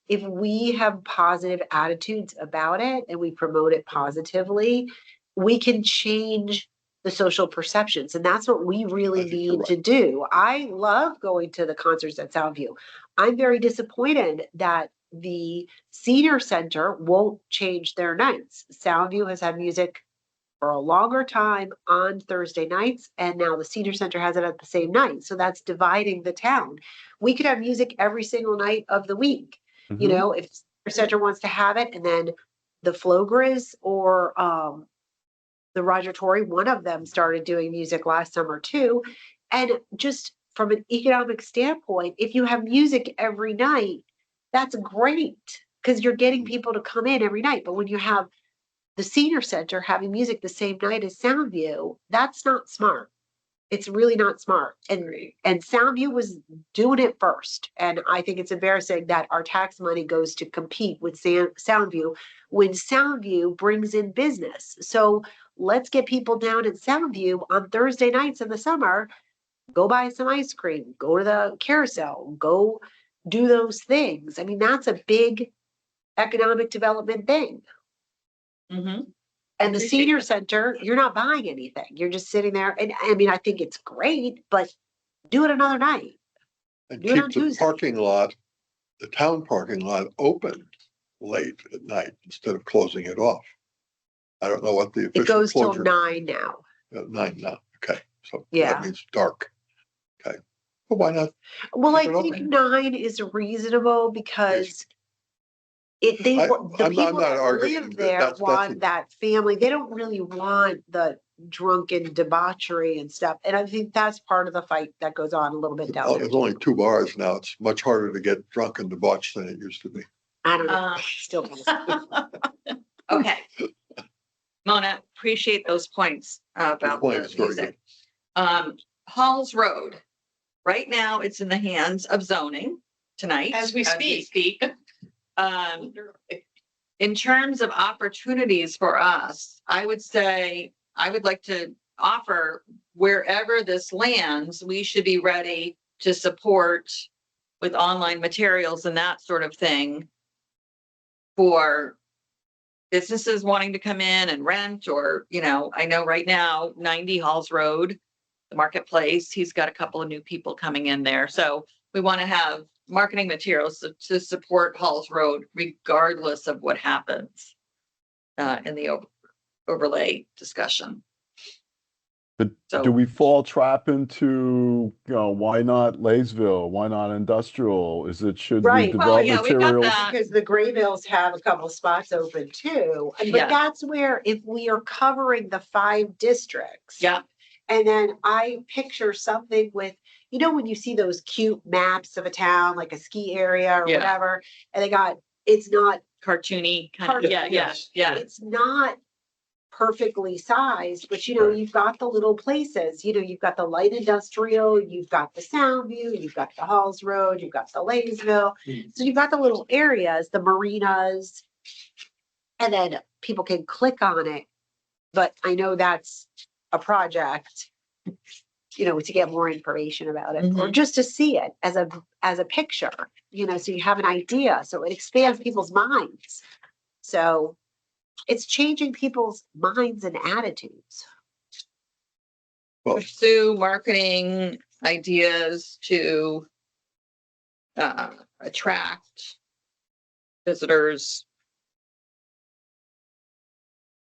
if we have positive attitudes about it and we promote it positively, we can change the social perceptions. And that's what we really I think you're need to do. I love going to the concerts at Soundview. I'm very disappointed that the senior center won't change their nights. Soundview has had music for a longer time on Thursday nights, and now the senior center has it at the same night. So that's dividing the town. We could have music every single night of the week. Mhm. If the center wants to have it, and then the Flogris or the Roger Tory, one of them started doing music last summer too. And just from an economic standpoint, if you have music every night, that's great because you're getting people to come in every night. But when you have the senior center having music the same night as Soundview, that's not smart. It's really not smart. And Soundview was doing it first. And I think it's embarrassing that our tax money goes to compete with Soundview when Soundview brings in business. So let's get people down at Soundview on Thursday nights in the summer, go buy some ice cream, go to the carousel, go do those things. I mean, that's a big economic development thing. Mhm. And the senior center, you're not buying anything. You're just sitting there. And I mean, I think it's great, but do it another night. And Do it on keep the Tuesday. parking lot, the town parking lot open late at night instead of closing it off. I don't know what the It official goes till closure. 9 now. 9 now, okay, so Yeah. that means dark. Okay, but why not? Well, I Keep it think open. 9 is reasonable because the I'm people not that arguing live that there that's want that family. They don't really want the drunken debauchery and stuff. And I think that's part of the fight that goes on a little bit down there. There's only 2 bars now. It's much harder to get drunk and debauched than it used to be. I don't know. Uh, Still kind of. Okay. Mona, appreciate those points about point the is very music. Halls Road, right now it's in the hands of zoning tonight. As we speak. Um, in terms of opportunities for us, I would say, I would like to offer wherever this lands, we should be ready to support with online materials and that sort of thing for businesses wanting to come in and rent, or, you know, I know right now 90 Halls Road, the marketplace, he's got a couple of new people coming in there. So we want to have marketing materials to support Halls Road regardless of what happens in the overlay discussion. But So- do we fall trap into, you know, why not Laysville? Why not industrial? Should we Right. Well, develop yeah, we've got materials? that. Because the Graybills have a couple spots open too. But Yeah. that's where if we are covering the 5 districts. Yeah, And then I picture something with, you know, when you see those cute maps of a town, like a ski area or Yeah. whatever, and it's not, cartoony kind of, Cartoon, yeah, yes. it's not perfectly sized, but you know, you've got the little places, you know, you've got the light industrial, you've got the Soundview, you've got the Halls Road, you've got the Laysville. So you've got the little areas, the marinas, and then people can click on it. But I know that's a project, you know, to get more information about it, or Mhm. just to see it as a picture, you know, so you have an idea, so it expands people's minds. So it's changing people's minds and attitudes. Well, pursue marketing ideas to attract visitors.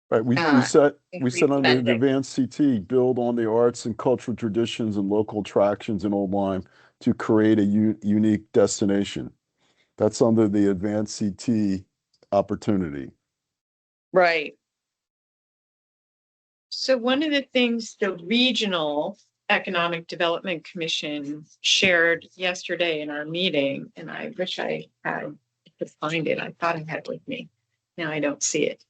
Right, we Uh, said increase under the spending. advanced CT, build on the arts and cultural traditions and local attractions in Old Lyme to create a unique destination. That's under the advanced CT opportunity. Right. So one of the things the Regional Economic Development Commission shared yesterday in our meeting, and I wish I had to find it. I thought I had it with me. Now I don't see it.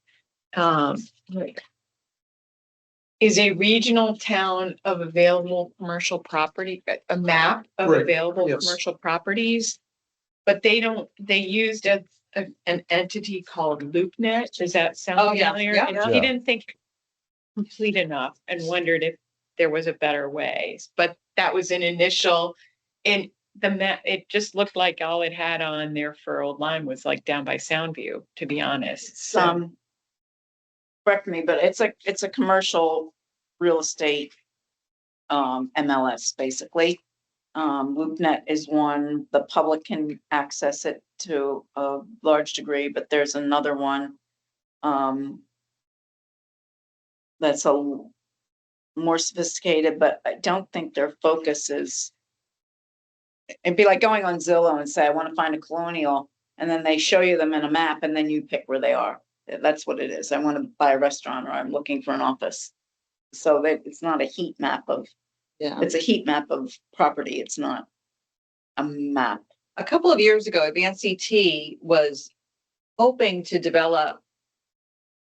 Is a regional town of available commercial property, a map of Right, available yes. commercial properties. But they used an entity called LoopNet. Does that sound Oh, yeah, familiar? yeah, And yeah. he didn't think complete enough and wondered if there was a better way. But that was an initial, and the map, it just looked like all it had on there for Old Lyme was like down by Soundview, to be honest. So, Correct me, but it's a commercial real estate MLS, basically. LoopNet is one, the public can access it to a large degree, but there's another one that's more sophisticated, but I don't think their focus is. It'd be like going on Zillow and say, I want to find a colonial, and then they show you them in a map and then you pick where they are. That's what it is. I want to buy a restaurant or I'm looking for an office. So that it's not a heat map of, Yeah. it's a heat map of property. It's not a map. A couple of years ago, Advanced CT was hoping to develop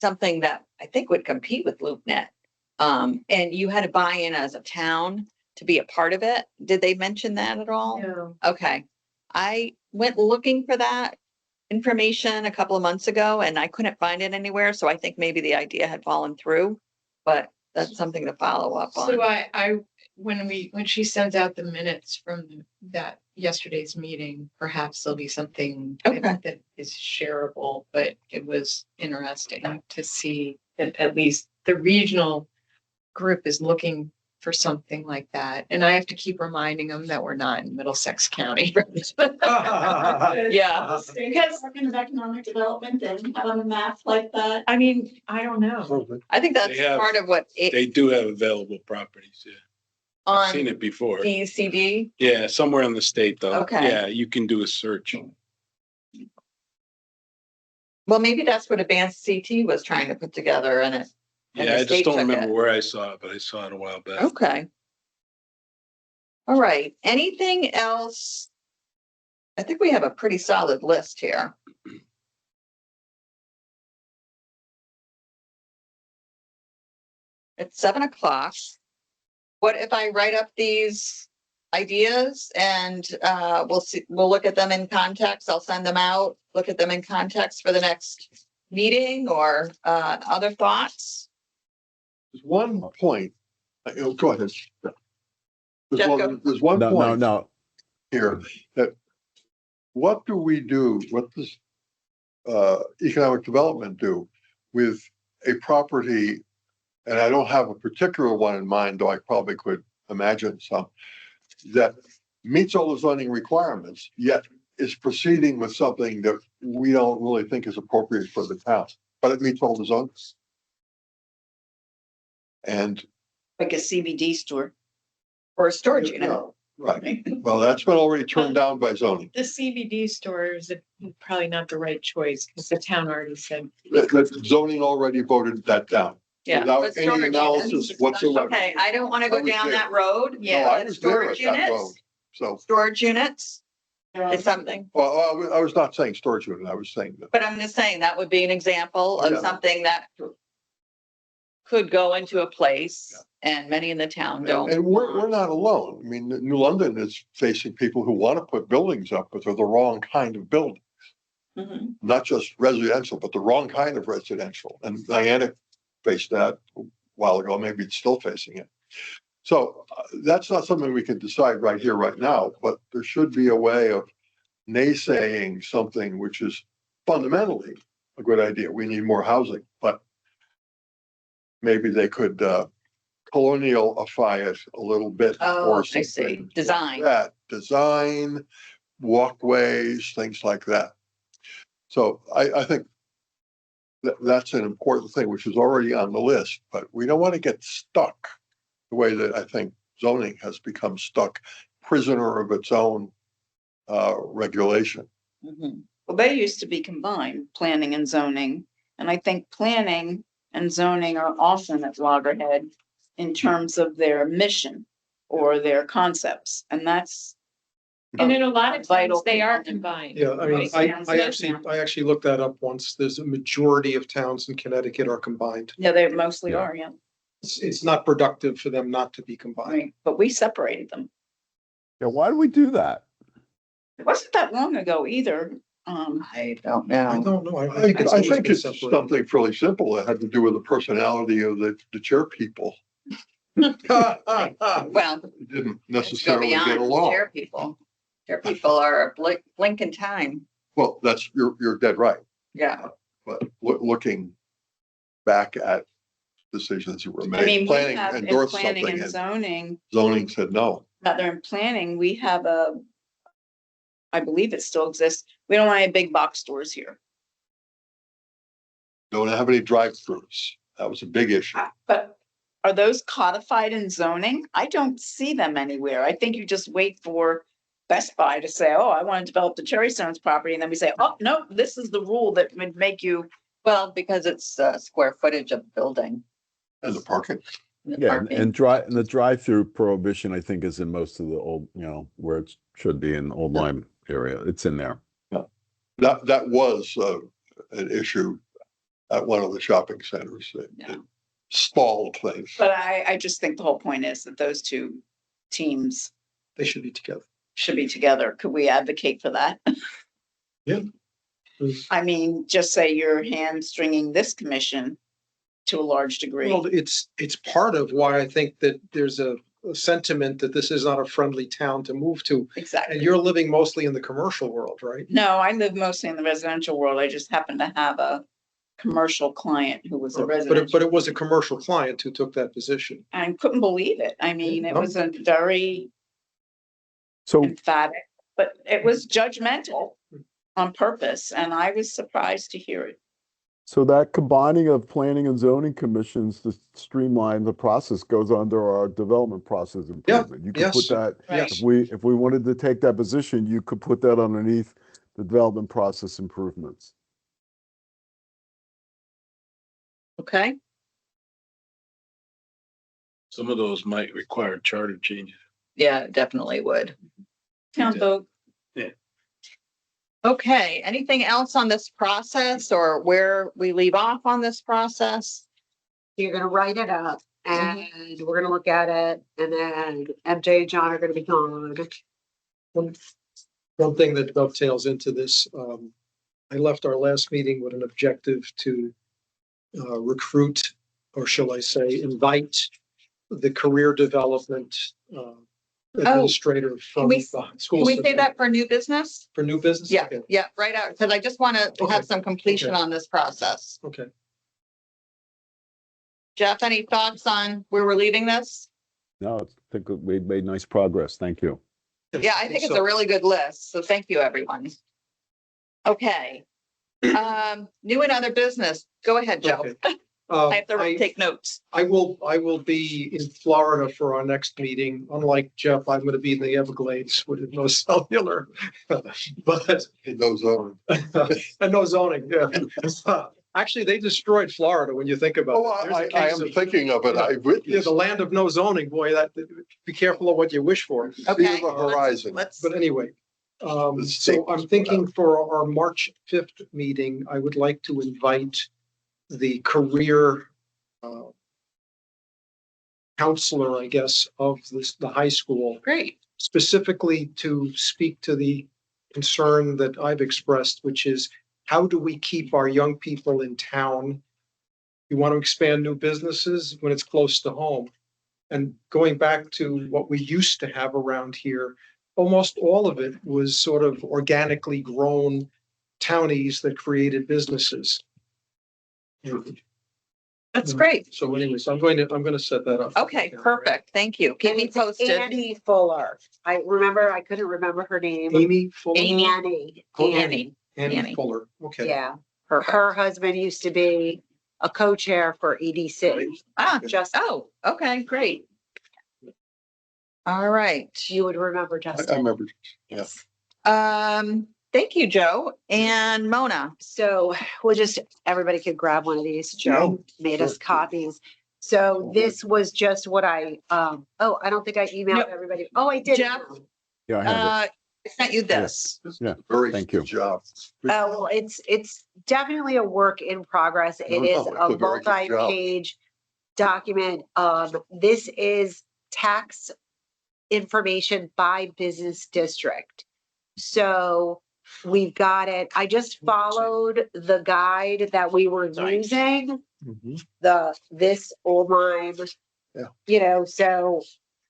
something that I think would compete with LoopNet. And you had to buy in as a town to be a part of it. Did they mention that at all? no. Okay. I went looking for that information a couple of months ago and I couldn't find it anywhere. So I think maybe the idea had fallen through, but that's something to follow up on. So when she sends out the minutes from that yesterday's meeting, perhaps there'll be something Okay. that is shareable, but it was interesting to see that at least the regional group is looking for something like that. And I have to keep reminding them that we're not in Middlesex County. Yeah, because talking of economic development and have a map like that. I mean, I don't know. I think that's They have- part of what They do have available properties, yeah. I've seen on it before. DCD. Yeah, somewhere in the state though. Okay. Yeah, you can do a search. Well, maybe that's what Advanced CT was trying to put together and it. and Yeah, the I state just don't took remember it. where I saw it, but I saw it a while back. Okay. All right, anything else? I think we have a pretty solid list here. It's 7:00. What if I write up these ideas and we'll look at them in context. I'll send them out, look at them in context for the next meeting or other thoughts? There's one point, go ahead. Jeff, go. There's one No, point no. here that what do we do, what does economic development do with a property? And I don't have a particular one in mind, though I probably could imagine some that meets all the zoning requirements, yet is proceeding with something that we don't really think is appropriate for the town, but it meets all the zones. And Like a CBD store. Or a storage unit? no, right, well, that's been already turned down by zoning. The CBD store is probably not the right choice because the town already said. That zoning already voted that down. Yeah. Without but any storage analysis units- whatsoever. Okay, I don't want to I go was down there. that road. No, I was there at Storage that road, units, so, storage units is something. well, I was not saying storage unit, I was saying that. But I'm just saying that would be an example of Yeah. something that could go into a place and many in the town don't. And we're want. not alone. I mean, New London is facing people who want to put buildings up, but they're the wrong kind of building. Mhm. Not just residential, but the wrong kind of residential. And Niantic faced that a while ago, maybe it's still facing it. So that's not something we can decide right here, right now, but there should be a way of naysaying something which is fundamentally a good idea. We need more housing, but maybe they could colonialify it a little bit Oh, or I see. something. like Design. that, design, walkways, things like that. So I think that's an important thing, which is already on the list, but we don't want to get stuck the way that I think zoning has become stuck, prisoner of its own regulation. Mhm. Well, they used to be combined, planning and zoning. And I think planning and zoning are often at loggerhead in terms of their mission or their concepts. And that's, And in a lot of Vital towns, they are component. combined. Yeah, I mean, right? I actually looked that up once. There's a majority of towns in Connecticut are combined. yeah, they mostly Yeah. are, yeah. It's not productive for them not to be combined. Right, but we separated them. Yeah, why do we do that? It wasn't that long ago either. I don't I know. don't know. I think always been it's separated. something fairly simple that had to do with the personality of the chair people. Well, Didn't let's go necessarily get beyond along. chair people. Chair people are a blink in time. Well, you're dead right. Yeah. But looking back at decisions that were I made, mean, we planning have in endorsed planning something and and zoning, zoning said no. rather in planning, we have I believe it still exists. We don't want any big box stores here. Don't have any drive-throughs. That was a big issue. But are those codified in zoning? I don't see them anywhere. I think you just wait for Best Buy to say, oh, I want to develop the Cherry Stones property. And then we say, oh, no, this is the rule that would make you. Well, because it's square footage of the building. And the parking. the Yeah, parking. and the drive-through prohibition, I think, is in most of the old, where it should be in Old Lyme area. It's in there. That was an issue at one of the shopping centers. Yeah. It stalled things. But I just think the whole point is that those two teams They should be together. should be together. Could we advocate for that? I mean, just say you're hamstringing this commission to a large degree. Well, it's part of why I think that there's a sentiment that this is not a friendly town to move to. And Exactly. you're living mostly in the commercial world, right? No, I live mostly in the residential world. I just happen to have a commercial client who was a But resident. it was a commercial client who took that position. I couldn't believe it. I mean, it No. was a very So, emphatic, but it was judgmental on purpose, and I was surprised to hear it. so that combining of planning and zoning commissions to streamline the process goes under our development process improvement. You could put yes, that, Yes. if we wanted to take that position, you could put that underneath the development process improvements. Okay, Some of those might require charter changes. yeah, it definitely would. Town vote. Okay, anything else on this process or where we leave off on this process? You're gonna write it up and we're gonna look at it and then MJ and John are gonna be gone. One thing that dovetails into this, I left our last meeting with an objective to recruit, or shall I say, invite the career development administrator from we- the school Can we say system. that for new business? For new business? Yeah, Okay. yeah, right out, because I just want to Okay, have some completion okay. on this process. Okay. Jeff, any thoughts on where we're leaving this? No, I think we made nice progress. Thank you. Yeah, I think it's a So- really good list, so thank you, everyone. Okay. New and other business, go ahead, Joe. Okay. I have to take notes. I will be in Florida for our next meeting. Unlike Jeff, I'm going to be in the Everglades with no cellular. But, No zone. and no zoning, yeah. Actually, they destroyed Florida when you think about Oh, it. There's a I case am of- thinking of it. I Yeah, witnessed. the land of no zoning, boy, that, be careful of what you wish for. See Okay. the horizon. Let's, But anyway, The so state I'm was put thinking out. for our March 5th meeting, I would like to invite the career counselor, I guess, of the high school, great. specifically to speak to the concern that I've expressed, which is how do we keep our young people in town? You want to expand new businesses when it's close to home. And going back to what we used to have around here, almost all of it was sort of organically grown townies that created businesses. That's great. So anyways, I'm going to set that up. Okay, perfect. Thank you. Keep me It's posted. Annie Fuller. I couldn't remember her name. Amy Fuller? Annie. Oh, Annie. Annie Annie. Fuller, okay. Yeah. Perfect. Her husband used to be a co-chair for EDC. Ah, Just, oh, okay, great. All right. you would remember I Justin. remember. Yeah. Thank you, Joe and Mona. So we'll just, everybody could grab one of these. Joe made us sure. copies. So this was just what I don't think I No. emailed everybody. Oh, I did. Jeff? Yeah, I have it. I sent you this. Yeah, Very thank good you. job. Well, it's definitely a work in progress. It No, is no, it's a a very good job. multi-page document. This is tax information by business district. So we've got it. I just followed the guide that we were using, Mhm. this old line. Yeah. So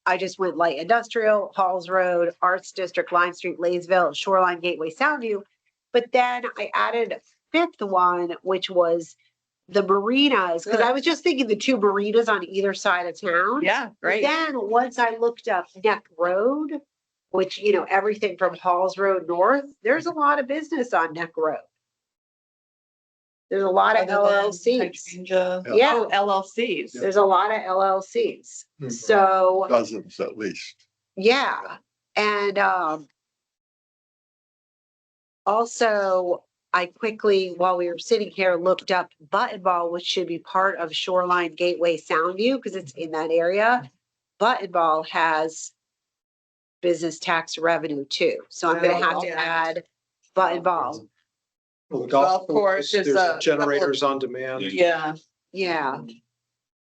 I just went light industrial, Halls Road, Arts District, Line Street, Laysville, Shoreline Gateway, Soundview. But then I added a fifth one, which was the marinas, because I was just thinking the two marinas on either side of town. Yeah, great. Then, once I looked up Neck Road, which, everything from Halls Road North, there's a lot of business on Neck Road. There's a lot of LLCs. Yeah. Oh, LLCs. There's a lot of LLCs. Mhm. So, Dozens at least. yeah, and also I quickly, while we were sitting here, looked up Button Ball, which should be part of Shoreline Gateway Soundview, because it's in that area. Button Ball has business tax revenue too, so I'm gonna have to add Button Ball. Well, the Golf course is there's a couple of- generators on demand. Yeah, Yeah,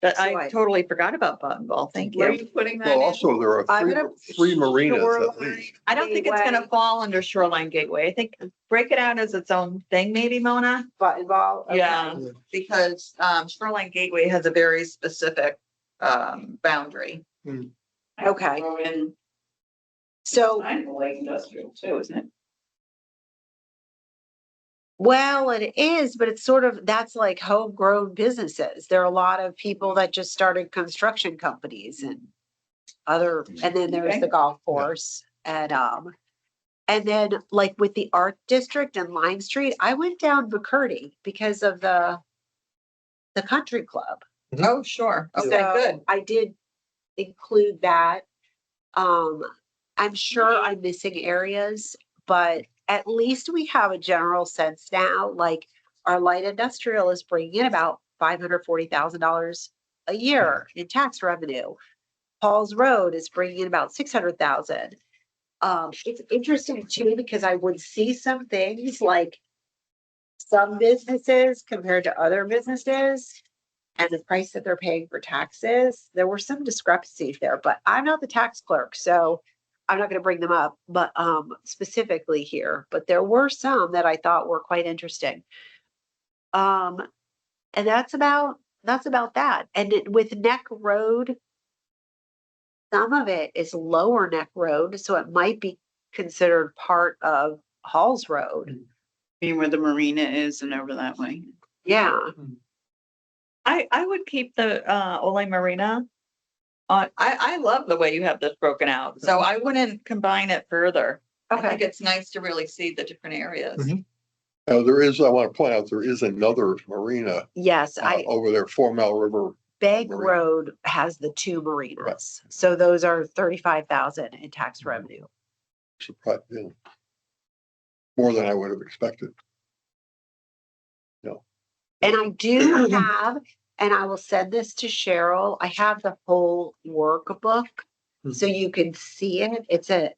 but So I I- totally forgot about Button Ball. Thank Where are you. you putting that Well, in? also there are I'm three, gonna- three marinas at Shoreline least. I don't think it's gonna Gateway. fall under Shoreline Gateway. I think break it out as its own thing, maybe, Mona? Button Ball. okay. Yeah, because Shoreline Gateway has a very specific boundary. Okay, Throw in, so I'm light industrial too, isn't it? Well, it is, but it's sort of, that's like homegrown businesses. There are a lot of people that just started construction companies and other, and then there's the golf course and then like with the art district and Lime Street, I went down McCurdy because of the country club. Oh, sure. Okay, So good. I did include that. I'm sure I'm missing areas, but at least we have a general sense now, like our light industrial is bringing in about $540,000 a year in tax revenue. Paul's Road is bringing in about 600,000. It's interesting too, because I would see some things like some businesses compared to other businesses and the price that they're paying for taxes. There were some discrepancies there, but I'm not the tax clerk, so I'm not gonna bring them up, but specifically here, but there were some that I thought were quite interesting. And that's about that. And with Neck Road, some of it is Lower Neck Road, so it might be considered part of Halls Road. Being where the marina is and over that way. Yeah, I would keep the Ole Marina. I love the way you have this broken out, so I wouldn't combine it further. I think okay. it's nice to really see the different areas. Mhm. Now, I want to point out, there is another marina Yes, over there, 4 Mile River. Begg Marina. Road has the two marinas, so those are 35,000 in tax revenue. Surprise, more than I would have expected. And I do have, and I will send this to Cheryl, I have the whole workbook, so you can see it. It's a,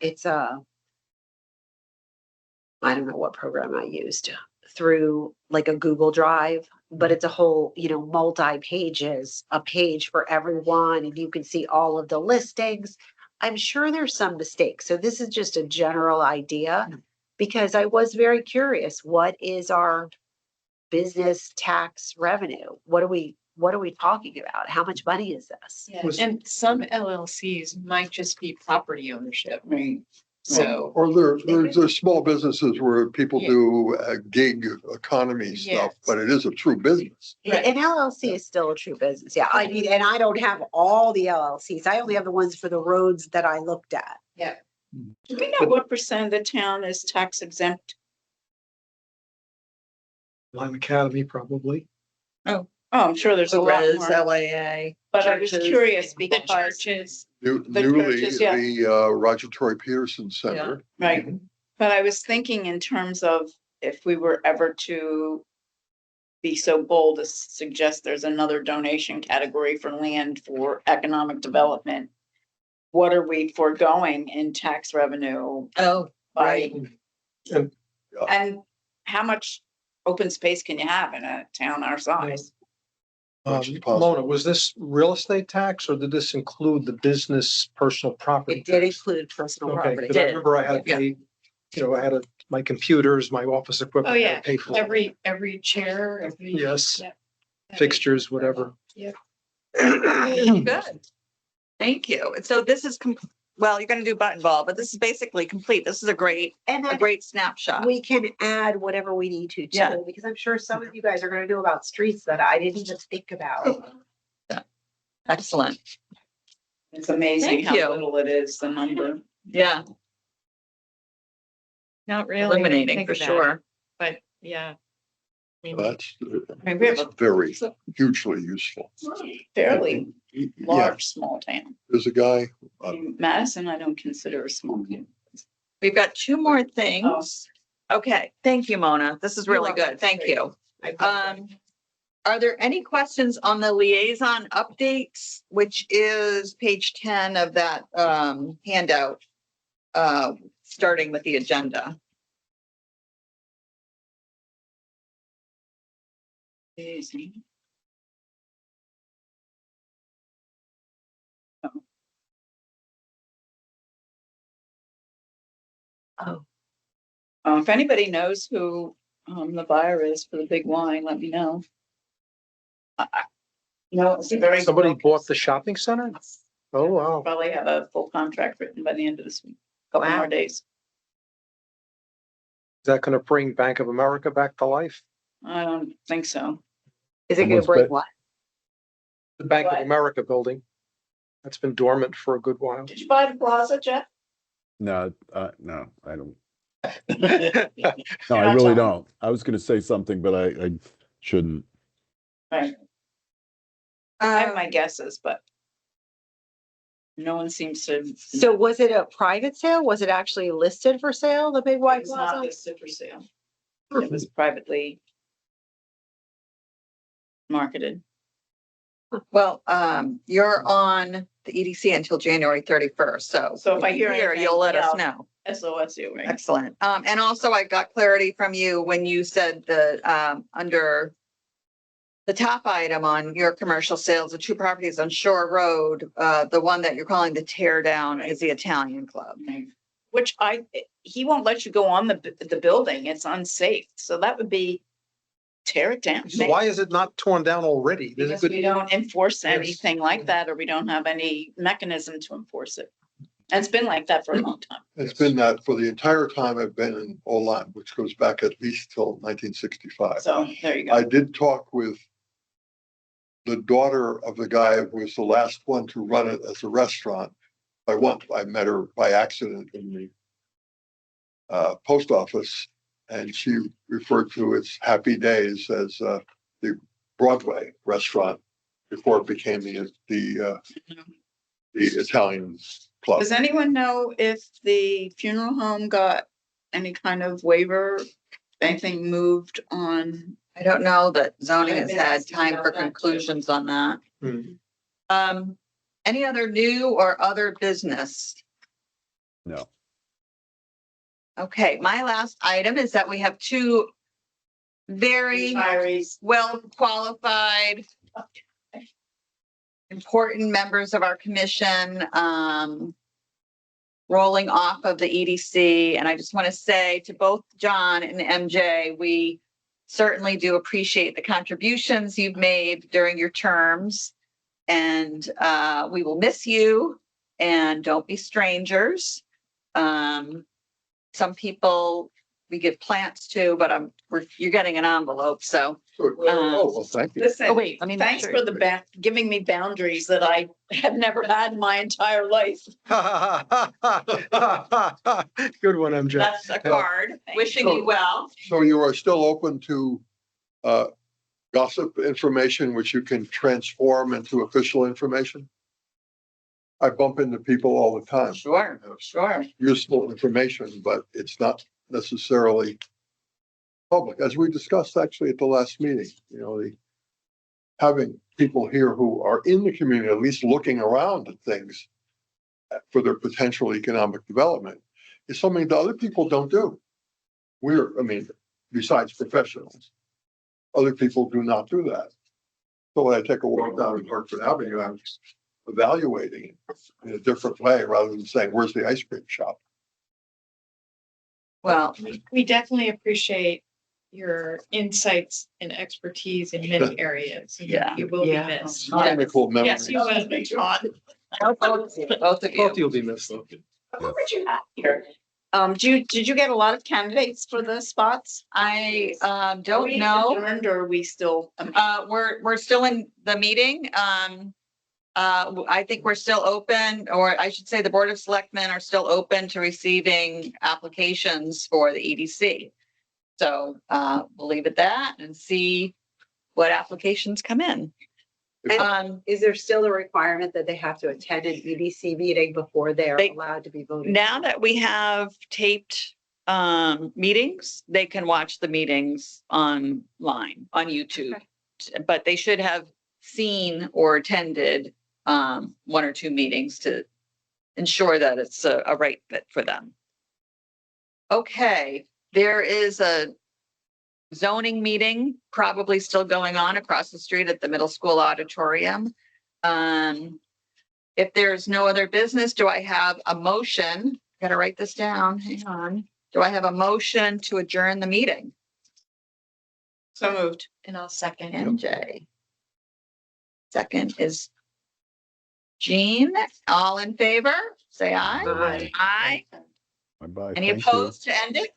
I don't know what program I used through like a Google Drive, but it's a whole, multi-pages, a page for everyone, and you can see all of the listings. I'm sure there's some mistakes, so this is just a general idea, because I was very curious, what is our business tax revenue? What are we talking about? How much money is this? Yeah, Was- and some LLCs might just be property ownership, Right. so. Or there's small businesses where people Yeah. do gig economy stuff, Yes. but it is a true business. Right. An LLC is still a true business. Yeah, I mean, and I don't have all the LLCs. I only have the ones for the roads that I looked at. Do we know what percent of the town is tax exempt? Lime Academy, probably. Oh, I'm sure there's a lot Res, more, LAA. but I was churches. curious The because, churches, Newly, churches, yeah. the Roger Troy Peterson Center. right, but I was thinking in terms of if we were ever to be so bold as to suggest there's another donation category for land for economic development, what are we foregoing in tax revenue Oh, by, And- and how much open space can you have in a town our size? Which is possible. Mona, was this real estate tax or did this include the business personal property? It did tax? include personal Okay, property. 'cause I remember I had to Yeah. pay, my computers, my office equipment. Oh, I had to yeah. pay for every chair, every. Yes. Yeah. fixtures, whatever. good. Thank you. And so this is, well, you're gonna do button ball, but this is basically complete. This is a great And then snapshot. we can add whatever we need to Yeah. too, because I'm sure some of you guys are gonna know about streets that I didn't even think about. Excellent. It's amazing Thank how you. little it is, the number. Yeah, Not really. illuminating think for about it, sure. But yeah. I mean, That's mean, we have that's a- very hugely useful. Fairly Yeah, large, small town. there's a guy, I mean, Madison, I don't consider a small town. We've got two more things. Okay, thank you, Mona. This is really good. Thank you. Are there any questions on the liaison updates, which is page 10 of that handout? Starting with the agenda. Oh, If anybody knows who the buyer is for the big wine, let me know. No, it's very. Somebody bought the shopping center? Oh, wow. Probably have a full contract written by the end of this week, couple Wow. more days. that gonna bring Bank of America back to life? I don't think so. Is it gonna Someone's break bet- what? The Bank of What? America building. That's been dormant for a good while. Did you buy the plaza, Jeff? No, no, I don't. You're No, I not really telling. don't. I was gonna say something, but I shouldn't. Right. I have my guesses, but no one seems to. So was it a private sale? Was it actually listed for sale, the Big It White was not Plaza? listed for sale. It was privately marketed. Well, you're on the EDC until January 31st, so. So if I hear Here, anything, you'll let us yeah. know. SOSU, right? Excellent. And also I got clarity from you when you said under the top item on your commercial sales, the two properties on Shore Road, the one that you're calling the tear down is the Italian Club. Which he won't let you go on the building. It's unsafe. So that would be tear it down. So why is it not torn down already? There's a Because good- we don't enforce Yes. anything like that, or we don't have any mechanism to enforce it. And it's been like that for a long time. It's been that for the entire time I've been in Olan, which goes back at least till 1965. So there you I go. did talk with the daughter of the guy who was the last one to run it as a restaurant. I met her by accident in the post office, and she referred to its happy days as the Broadway restaurant before it became the Italian club. Does anyone know if the funeral home got any kind of waiver? Anything moved on? I don't know that zoning I've has been had asking time about for that too. conclusions on that. Hmm. Any other new or other business? No. Okay, my last item is that we have two very Retirees. well qualified, important members of our commission, rolling off of the EDC. And I just want to say to both John and MJ, we certainly do appreciate the contributions you've made during your terms. And we will miss you, and don't be strangers. Some people we give plants to, but you're getting an envelope, so. Oh, well, thank you. Listen, Oh, wait, let me make thanks sure. for giving me boundaries that I have never had in my entire life. Good one, MJ. That's a card, wishing you well. So you are still open to gossip information, which you can transform into official information? I bump into people all the time. Sure, sure. Useful information, but it's not necessarily public, as we discussed actually at the last meeting, having people here who are in the community, at least looking around at things for their potential economic development is something that other people don't do. Besides professionals, other people do not do that. So when I take a walk down Hartford Avenue, I'm evaluating it in a different way rather than saying, where's the ice cream shop? Well, We definitely appreciate your insights and expertise in many areas. Yeah. You will be Yeah. missed. Technical Yes, you memories. will. Both of you. Both you'll be missed. What would you have here? Did you get a lot of candidates for the spots? I Are don't we know. adjourned, or are we still? We're still in the meeting. I think we're still open, or I should say the Board of Selectmen are still open to receiving applications for the EDC. So we'll leave it that and see what applications come in. Is there still a requirement that they have to attend an EDC meeting before they're They- allowed to be voted? Now that we have taped meetings, they can watch the meetings online on YouTube. But they should have seen or attended one or two meetings to ensure that it's a right fit for them. Okay, there is a zoning meeting probably still going on across the street at the middle school auditorium. If there's no other business, do I have a motion? Gotta write this down, hang on. Do I have a motion to adjourn the meeting? So moved. And I'll second. MJ. Second is Jean, all in favor, say aye. Aye. Aye. Bye-bye. Any Thank you. opposed to end it?